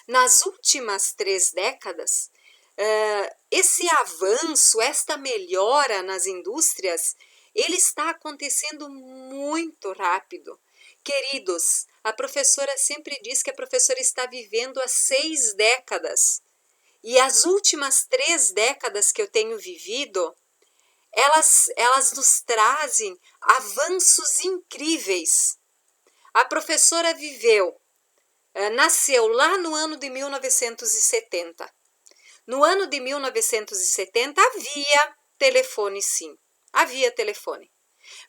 nas últimas 3 décadas, esse avanço, esta melhora nas indústrias, ele está acontecendo muito rápido. Queridos, a professora sempre diz que a professora está vivendo há 6 décadas. E as últimas 3 décadas que eu tenho vivido, elas nos trazem avanços incríveis. A professora nasceu lá no ano de 1970. No ano de 1970 havia telefone, sim. Havia telefone.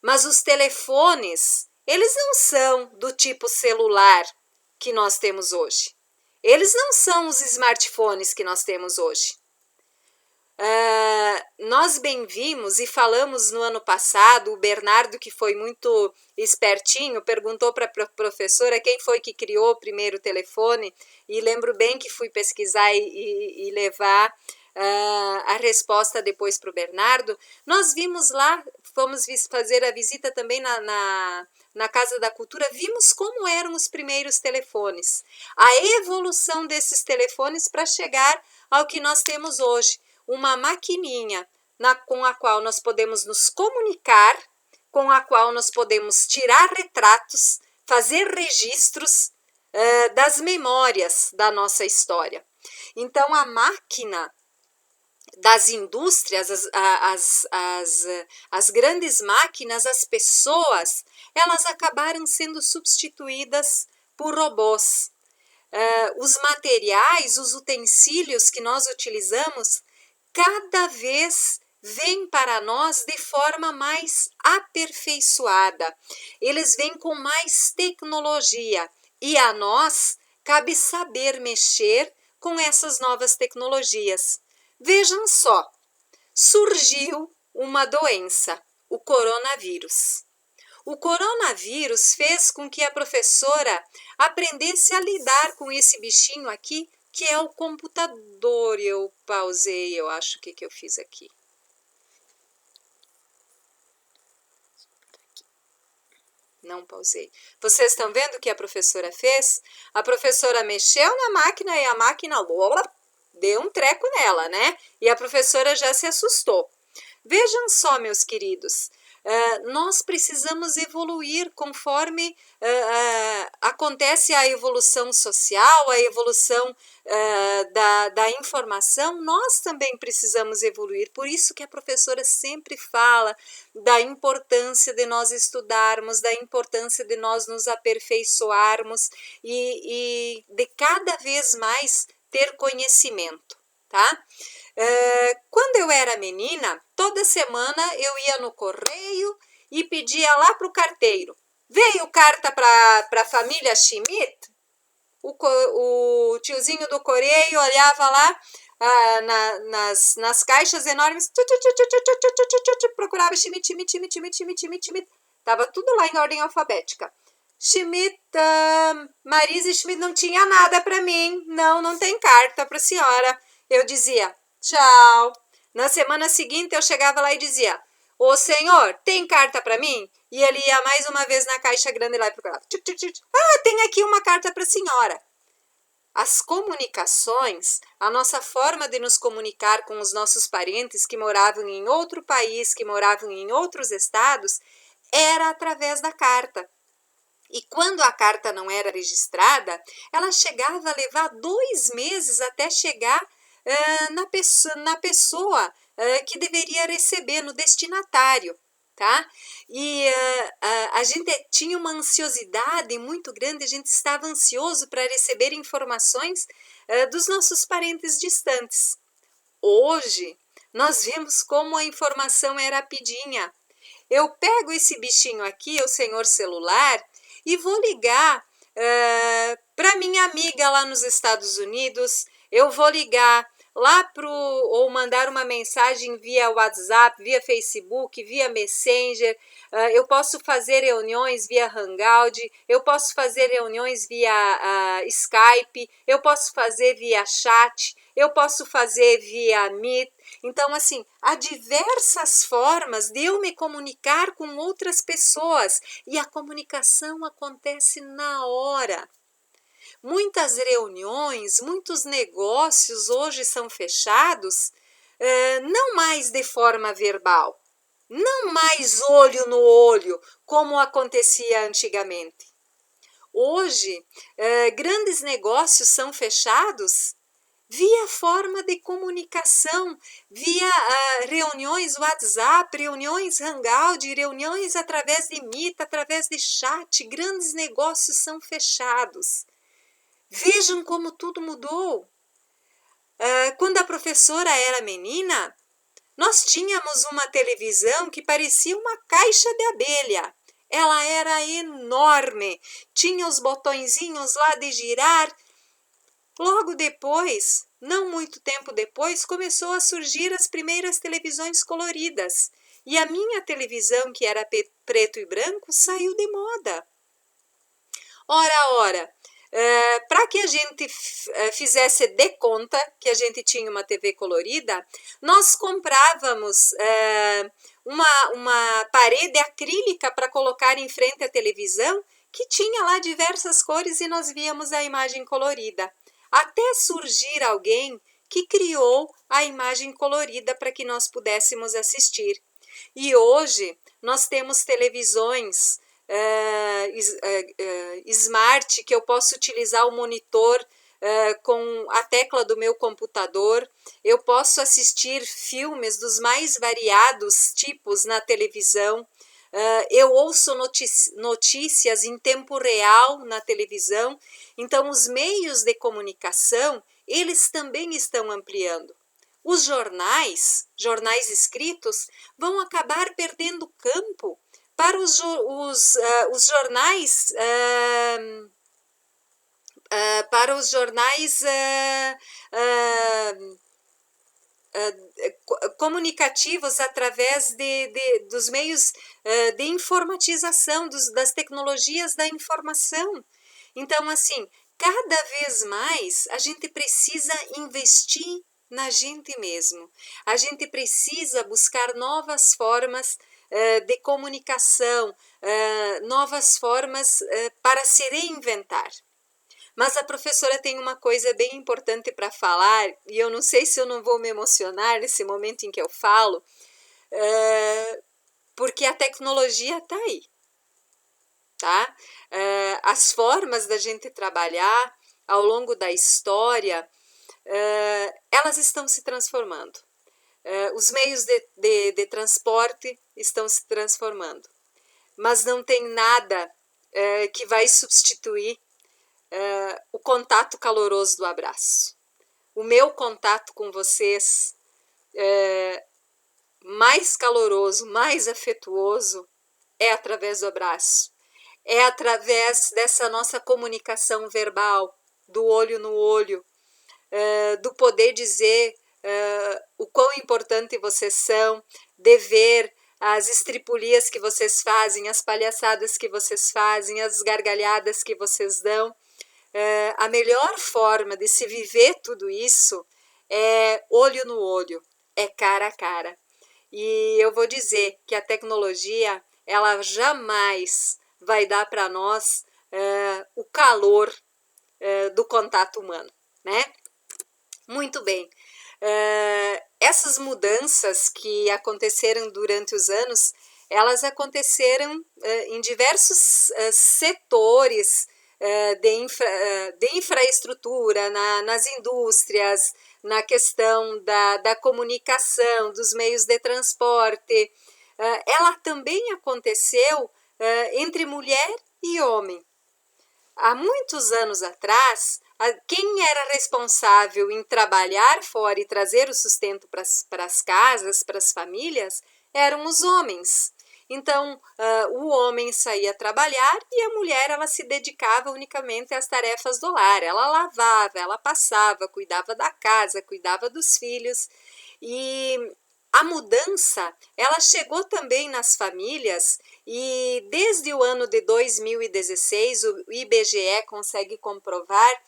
Mas os telefones, eles não são do tipo celular que nós temos hoje. Eles não são os smartphones que nós temos hoje. Nós bem vimos e falamos no ano passado, o Bernardo, que foi muito espertinho, perguntou para a professora quem foi que criou o primeiro telefone, e lembro bem que fui pesquisar e levar a resposta depois para o Bernardo. Nós vimos lá, fomos fazer a visita também na Casa da Cultura, vimos como eram os primeiros telefones, a evolução desses telefones para chegar ao que nós temos hoje. Uma maquininha com a qual nós podemos nos comunicar, com a qual nós podemos tirar retratos, fazer registros das memórias da nossa história. Então, a máquina das indústrias, as grandes máquinas, as pessoas, elas acabaram sendo substituídas por robôs. Os materiais, os utensílios que nós utilizamos, cada vez vêm para nós de forma mais aperfeiçoada. Eles vêm com mais tecnologia e a nós cabe saber mexer com essas novas tecnologias. Vejam só, surgiu uma doença, o coronavírus. O coronavírus fez com que a professora aprendesse a lidar com esse bichinho aqui, que é o computador. Eu pausei, eu acho que eu fiz aqui. Não pausei. Vocês estão vendo o que a professora fez? A professora mexeu na máquina e a máquina deu um treco nela, né? E a professora já se assustou. Vejam só, meus queridos, nós precisamos evoluir conforme acontece a evolução social, a evolução da informação, nós também precisamos evoluir. Por isso que a professora sempre fala da importância de nós estudarmos, da importância de nós nos aperfeiçoarmos e de cada vez mais ter conhecimento, tá? Quando eu era menina, toda semana eu ia no correio e pedia lá para o carteiro: veio carta para a família Schmidt? O tiozinho do correio olhava lá nas caixas enormes, procurava Schmidt. Estava tudo lá em ordem alfabética. Schmidt, Marise Schmidt, não tinha nada para mim. Não tem carta para a senhora. Eu dizia: tchau. Na semana seguinte eu chegava lá e dizia: ô senhor, tem carta para mim? E ele ia mais uma vez na caixa grande lá e procurava: tem aqui uma carta para a senhora. As comunicações, a nossa forma de nos comunicar com os nossos parentes que moravam em outro país, que moravam em outros estados, era através da carta. E quando a carta não era registrada, ela chegava a levar 2 meses até chegar na pessoa que deveria receber, no destinatário, tá? E a gente tinha uma ansiosidade muito grande, a gente estava ansioso para receber informações dos nossos parentes distantes. Hoje, nós vemos como a informação é rapidinha. Eu pego esse bichinho aqui, o senhor celular, e vou ligar para minha amiga lá nos Estados Unidos, eu vou ligar lá ou mandar uma mensagem via WhatsApp, via Facebook, via Messenger, eu posso fazer reuniões via Hangout, eu posso fazer reuniões via Skype, eu posso fazer via chat, eu posso fazer via Meet. Então, assim, há diversas formas de eu me comunicar com outras pessoas e a comunicação acontece na hora. muitas reuniões, muitos negócios hoje são fechados, não mais de forma verbal, não mais olho no olho, como acontecia antigamente. Hoje, grandes negócios são fechados via forma de comunicação, via reuniões WhatsApp, reuniões Hangout, reuniões através de Meet, através de chat. Grandes negócios são fechados. Vejam como tudo mudou. Quando a professora era menina, nós tínhamos uma televisão que parecia uma caixa de abelha. Ela era enorme, tinha os botõezinhos lá de girar. Logo depois, não muito tempo depois, começou a surgir as primeiras televisões coloridas. E a minha televisão, que era preto e branco, saiu de moda. Ora, para que a gente fizesse de conta que a gente tinha uma TV colorida, nós comprávamos uma parede acrílica para colocar em frente à televisão, que tinha lá diversas cores e nós víamos a imagem colorida. Até surgir alguém que criou a imagem colorida para que nós pudéssemos assistir. E hoje nós temos televisões smart, que eu posso utilizar o monitor com a tecla do meu computador. Eu posso assistir filmes dos mais variados tipos na televisão. Eu ouço notícias em tempo real na televisão. Então, os meios de comunicação, eles também estão ampliando. Os jornais escritos, vão acabar perdendo campo para os jornais comunicativos através dos meios de informatização, das tecnologias da informação. Então, assim, cada vez mais a gente precisa investir na gente mesmo. A gente precisa buscar novas formas de comunicação, novas formas para se reinventar. Mas a professora tem uma coisa bem importante para falar, e eu não sei se eu não vou me emocionar nesse momento em que eu falo, porque a tecnologia está aí, tá? As formas da gente trabalhar ao longo da história, elas estão se transformando. Os meios de transporte estão se transformando, mas não tem nada que vai substituir o contato caloroso do abraço. O meu contato com vocês, mais caloroso, mais afetuoso, é através do abraço. É através dessa nossa comunicação verbal, do olho no olho, do poder dizer o quão importante vocês são, de ver as estripulias que vocês fazem, as palhaçadas que vocês fazem, as gargalhadas que vocês dão. A melhor forma de se viver tudo isso é olho no olho, é cara a cara. E eu vou dizer que a tecnologia, ela jamais vai dar para nós o calor do contato humano, né? Muito bem. Essas mudanças que aconteceram durante os anos, elas aconteceram em diversos setores de infraestrutura, nas indústrias, na questão da comunicação, dos meios de transporte. Ela também aconteceu entre mulher e homem. Há muitos anos atrás, quem era responsável em trabalhar fora e trazer o sustento para as casas, para as famílias, eram os homens. Então, o homem saía trabalhar e a mulher, ela se dedicava unicamente às tarefas do lar. Ela lavava, ela passava, cuidava da casa, cuidava dos filhos. E a mudança, ela chegou também nas famílias, e desde o ano de 2016, o IBGE consegue comprovar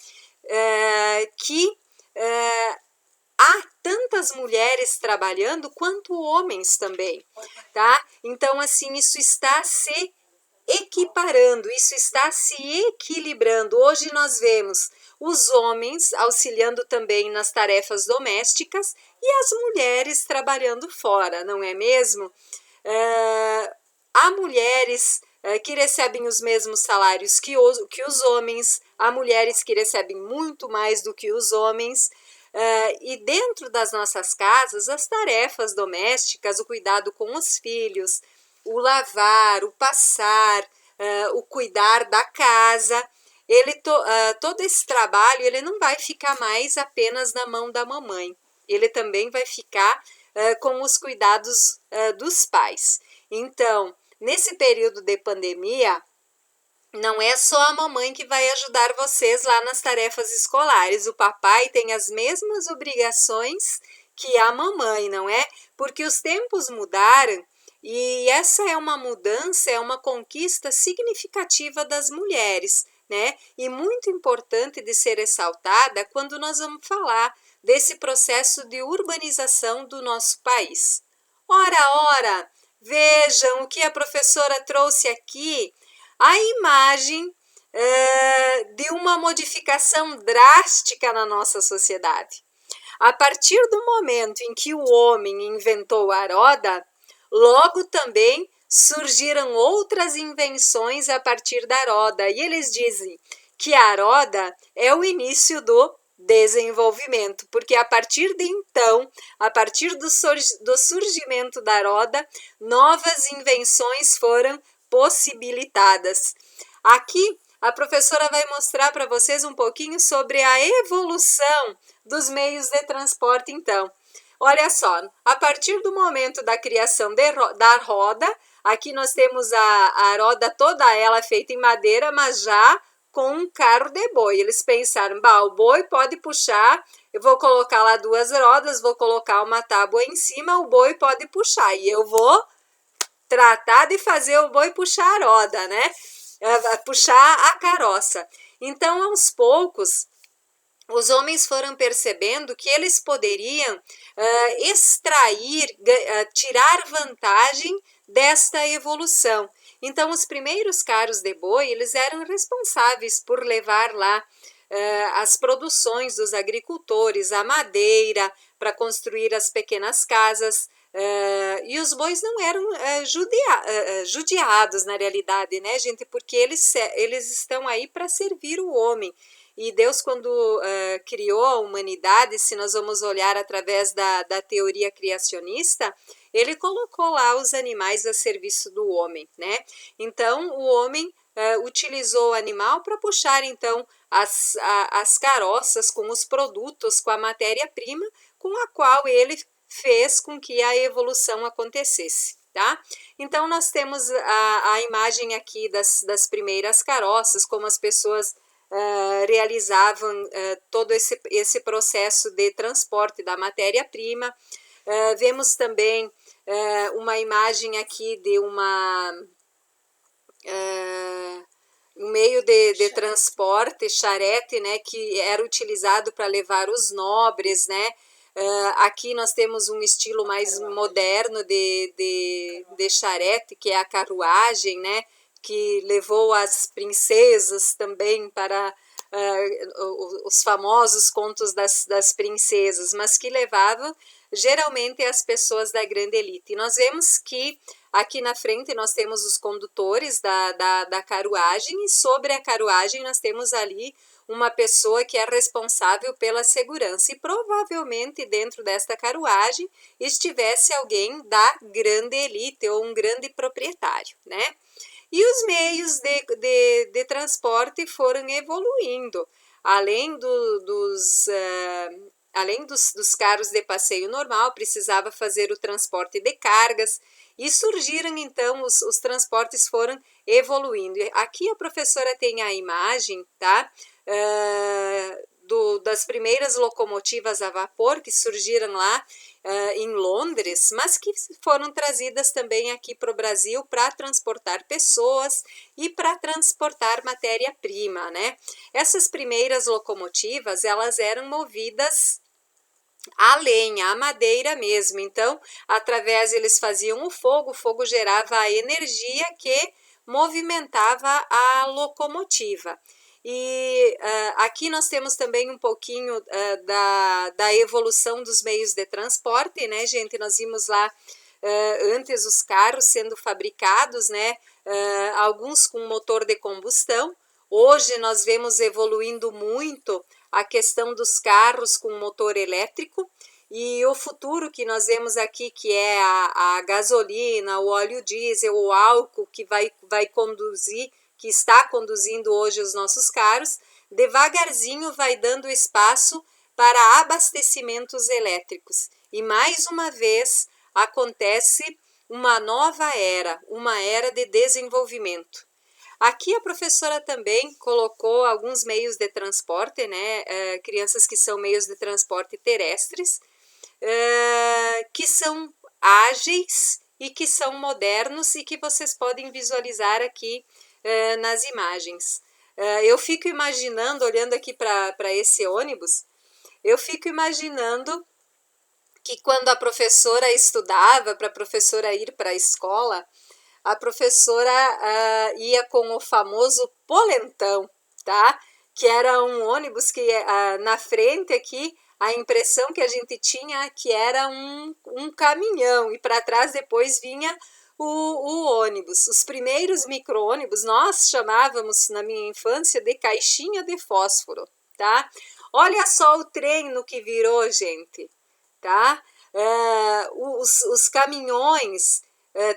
que há tantas mulheres trabalhando quanto homens também, tá? Então, assim, isso está se equiparando, isso está se equilibrando. Hoje nós vemos os homens auxiliando também nas tarefas domésticas e as mulheres trabalhando fora, não é mesmo? Há mulheres que recebem os mesmos salários que os homens, há mulheres que recebem muito mais do que os homens. E dentro das nossas casas, as tarefas domésticas, o cuidado com os filhos, o lavar, o passar, o cuidar da casa, todo esse trabalho ele não vai ficar mais apenas na mão da mamãe, ele também vai ficar com os cuidados dos pais. Então, nesse período de pandemia, não é só a mamãe que vai ajudar vocês lá nas tarefas escolares. O papai tem as mesmas obrigações que a mamãe, não é? Porque os tempos mudaram e essa é uma mudança, é uma conquista significativa das mulheres, né? E muito importante de ser ressaltada quando nós vamos falar desse processo de urbanização do nosso país. Ora, vejam o que a professora trouxe aqui, a imagem de uma modificação drástica na nossa sociedade. A partir do momento em que o homem inventou a roda, logo também surgiram outras invenções a partir da roda. E eles dizem que a roda é o início do desenvolvimento, porque a partir de então, a partir do surgimento da roda, novas invenções foram possibilitadas. Aqui a professora vai mostrar para vocês um pouquinho sobre a evolução dos meios de transporte, então. Olha só, a partir do momento da criação da roda, aqui nós temos a roda toda ela feita em madeira, mas já com um carro de boi. Eles pensaram, o boi pode puxar, eu vou colocar lá 2 rodas, vou colocar uma tábua em cima, o boi pode puxar e eu vou tratar de fazer o boi puxar a roda, né? Puxar a carroça. Então, aos poucos, os homens foram percebendo que eles poderiam extrair, tirar vantagem desta evolução. Então, os primeiros carros de boi, eles eram responsáveis por levar lá as produções dos agricultores, a madeira para construir as pequenas casas, e os bois não eram judiados na realidade, né, gente? Porque eles estão aí para servir o homem. E Deus, quando criou a humanidade, se nós vamos olhar através da teoria criacionista, ele colocou lá os animais a serviço do homem, né? Então, o homem utilizou o animal para puxar, então, as carroças com os produtos, com a matéria-prima, com a qual ele fez com que a evolução acontecesse, tá? Então, nós temos a imagem aqui das primeiras carroças, como as pessoas realizavam todo esse processo de transporte da matéria-prima. Vemos também uma imagem aqui de um meio de transporte, charrete, né, que era utilizado para levar os nobres, né? Aqui nós temos um estilo mais moderno de charrete, que é a carruagem, né, que levou as princesas também para os famosos contos das princesas, mas que levavam geralmente as pessoas da grande elite. E nós vemos que aqui na frente nós temos os condutores da carruagem, e sobre a carruagem nós temos ali uma pessoa que é responsável pela segurança, e provavelmente dentro desta carruagem estivesse alguém da grande elite ou um grande proprietário, né? E os meios de transporte foram evoluindo, além dos carros de passeio normal, precisava fazer o transporte de cargas, e surgiram então, os transportes foram evoluindo. Aqui a professora tem a imagem, tá? Das primeiras locomotivas a vapor que surgiram lá em Londres, mas que foram trazidas também aqui para o Brasil para transportar pessoas e para transportar matéria-prima, né? Essas primeiras locomotivas, elas eram movidas a lenha, a madeira mesmo. Então, através eles faziam o fogo gerava a energia que movimentava a locomotiva. E aqui nós temos também um pouquinho da evolução dos meios de transporte, né, gente? Nós vimos lá antes os carros sendo fabricados, né, alguns com motor de combustão. Hoje nós vemos evoluindo muito a questão dos carros com motor elétrico, e o futuro que nós vemos aqui, que é a gasolina, o óleo diesel, o álcool que vai conduzir, que está conduzindo hoje os nossos carros, devagarzinho vai dando espaço para abastecimentos elétricos. E mais uma vez acontece uma nova era, uma era de desenvolvimento. Aqui a professora também colocou alguns meios de transporte, né? Crianças que são meios de transporte terrestres, que são ágeis e que são modernos e que vocês podem visualizar aqui nas imagens. Eu fico imaginando, olhando aqui para esse ônibus, eu fico imaginando que quando a professora estudava, para a professora ir para a escola, a professora ia com o famoso polentão, tá? Que era um ônibus que na frente aqui, a impressão que a gente tinha que era um caminhão, e para trás depois vinha o ônibus. Os primeiros micro-ônibus nós chamávamos na minha infância de caixinha de fósforo, tá? Olha só o trem no que virou, gente, tá? Os caminhões,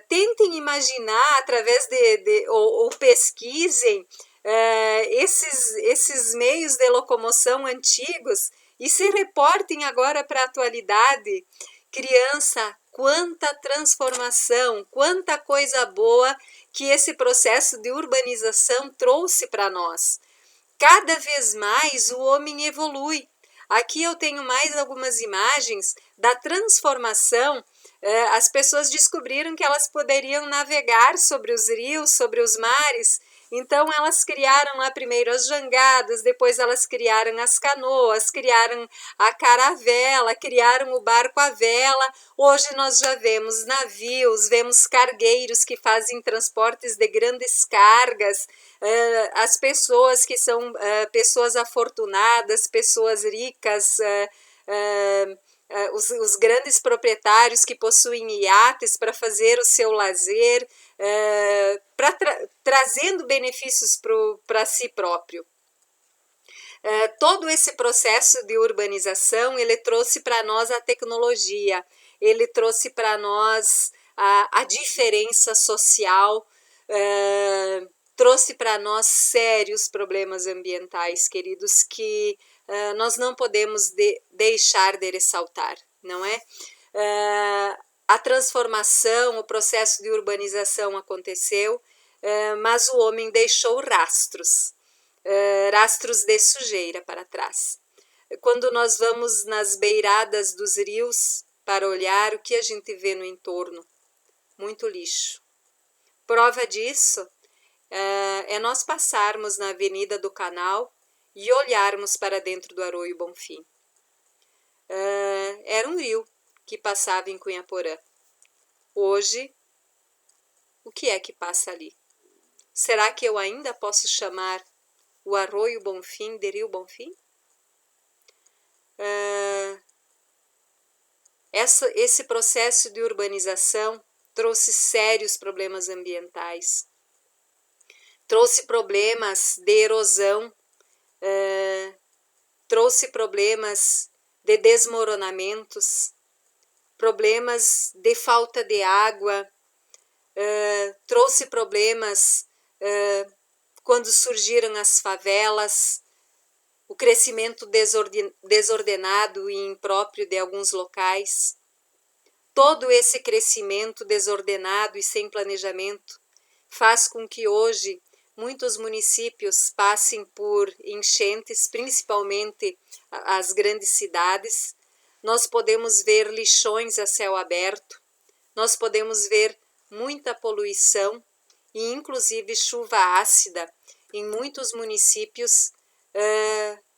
tentem imaginar através ou pesquisem esses meios de locomoção antigos e se reportem agora para a atualidade. Criança, quanta transformação, quanta coisa boa que esse processo de urbanização trouxe para nós. Cada vez mais o homem evolui. Aqui eu tenho mais algumas imagens da transformação. As pessoas descobriram que elas poderiam navegar sobre os rios, sobre os mares. Então elas criaram lá primeiro as jangadas, depois elas criaram as canoas, criaram a caravela, criaram o barco à vela. Hoje nós já vemos navios, vemos cargueiros que fazem transportes de grandes cargas. As pessoas que são pessoas afortunadas, pessoas ricas, os grandes proprietários que possuem iates para fazer o seu lazer, trazendo benefícios para si próprio. Todo esse processo de urbanização, ele trouxe para nós a tecnologia, ele trouxe para nós a diferença social, trouxe para nós sérios problemas ambientais, queridos, que nós não podemos deixar de ressaltar, não é? A transformação, o processo de urbanização aconteceu, mas o homem deixou rastros, rastros de sujeira para trás. Quando nós vamos nas beiradas dos rios para olhar, o que a gente vê no entorno? Muito lixo. Prova disso é nós passarmos na Avenida do Canal e olharmos para dentro do Arroio Bonfim. Era um rio que passava em Cunhaporã. Hoje, o que é que passa ali? Será que eu ainda posso chamar o Arroio Bonfim de Rio Bonfim? Esse processo de urbanização trouxe sérios problemas ambientais, trouxe problemas de erosão, trouxe problemas de desmoronamentos, problemas de falta de água, trouxe problemas quando surgiram as favelas, o crescimento desordenado e impróprio de alguns locais. Todo esse crescimento desordenado e sem planejamento faz com que hoje muitos municípios passem por enchentes, principalmente as grandes cidades. Nós podemos ver lixões a céu aberto, nós podemos ver muita poluição e inclusive chuva ácida em muitos municípios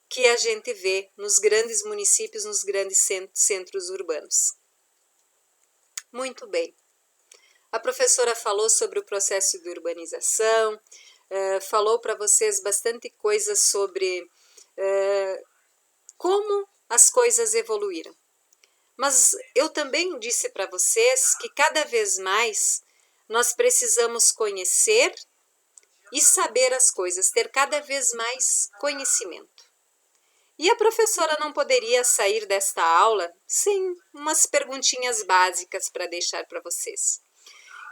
que a gente vê nos grandes municípios, nos grandes centros urbanos. Muito bem. A professora falou sobre o processo de urbanização, falou para vocês bastante coisa sobre como as coisas evoluíram. Mas eu também disse para vocês que cada vez mais nós precisamos conhecer e saber as coisas, ter cada vez mais conhecimento. E a professora não poderia sair desta aula sem umas perguntinhas básicas para deixar para vocês.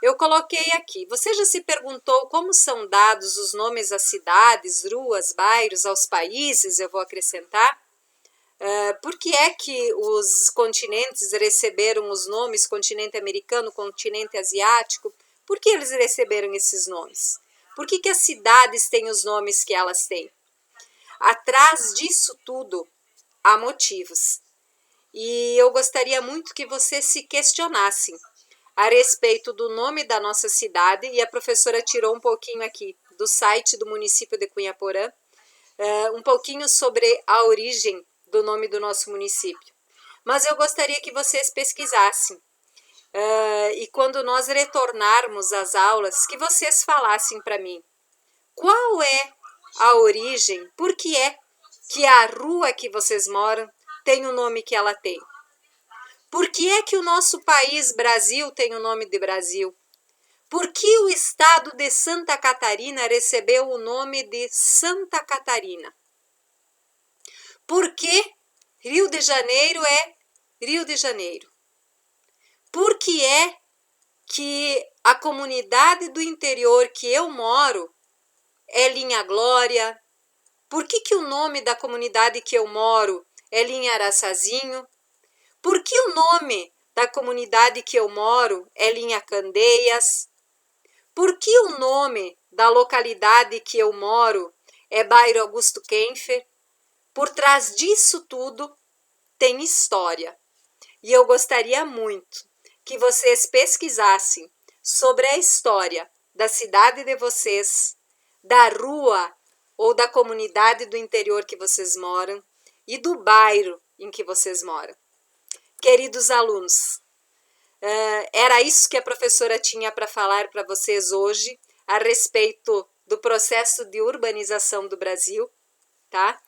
Eu coloquei aqui, você já se perguntou como são dados os nomes às cidades, ruas, bairros, aos países? Eu vou acrescentar. Por que é que os continentes receberam os nomes, continente americano, continente asiático? Por que eles receberam esses nomes? Por que as cidades têm os nomes que elas têm? Atrás disso tudo há motivos. E eu gostaria muito que vocês se questionassem a respeito do nome da nossa cidade, e a professora tirou um pouquinho aqui do site do município de Cunhaporã, um pouquinho sobre a origem do nome do nosso município. Mas eu gostaria que vocês pesquisassem. E quando nós retornarmos às aulas, que vocês falassem para mim qual é a origem, por que é que a rua que vocês moram tem o nome que ela tem. Por que é que o nosso país, Brasil, tem o nome de Brasil? Por que o estado de Santa Catarina recebeu o nome de Santa Catarina? Por que Rio de Janeiro é Rio de Janeiro? Por que é que a comunidade do interior que eu moro é Linha Glória? Por que o nome da comunidade que eu moro é Linha Araçazinho? Por que o nome da comunidade que eu moro é Linha Candeias? Por que o nome da localidade que eu moro é Bairro Augusto Kempfer? Por trás disso tudo tem história. E eu gostaria muito que vocês pesquisassem sobre a história da cidade de vocês, da rua ou da comunidade do interior que vocês moram e do bairro em que vocês moram. Queridos alunos, era isso que a professora tinha para falar para vocês hoje a respeito do processo de urbanização do Brasil, tá?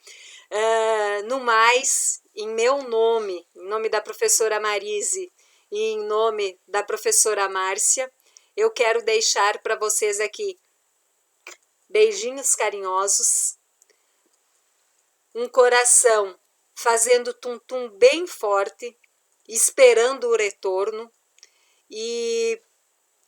No mais, em meu nome, em nome da professora Marise e em nome da professora Márcia, eu quero deixar para vocês aqui beijinhos carinhosos, um coração fazendo tum-tum bem forte, esperando o retorno. E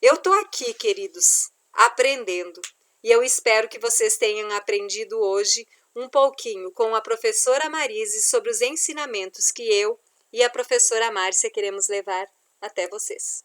eu tô aqui, queridos, aprendendo. E eu espero que vocês tenham aprendido hoje um pouquinho com a professora Marise sobre os ensinamentos que eu e a professora Márcia queremos levar até vocês.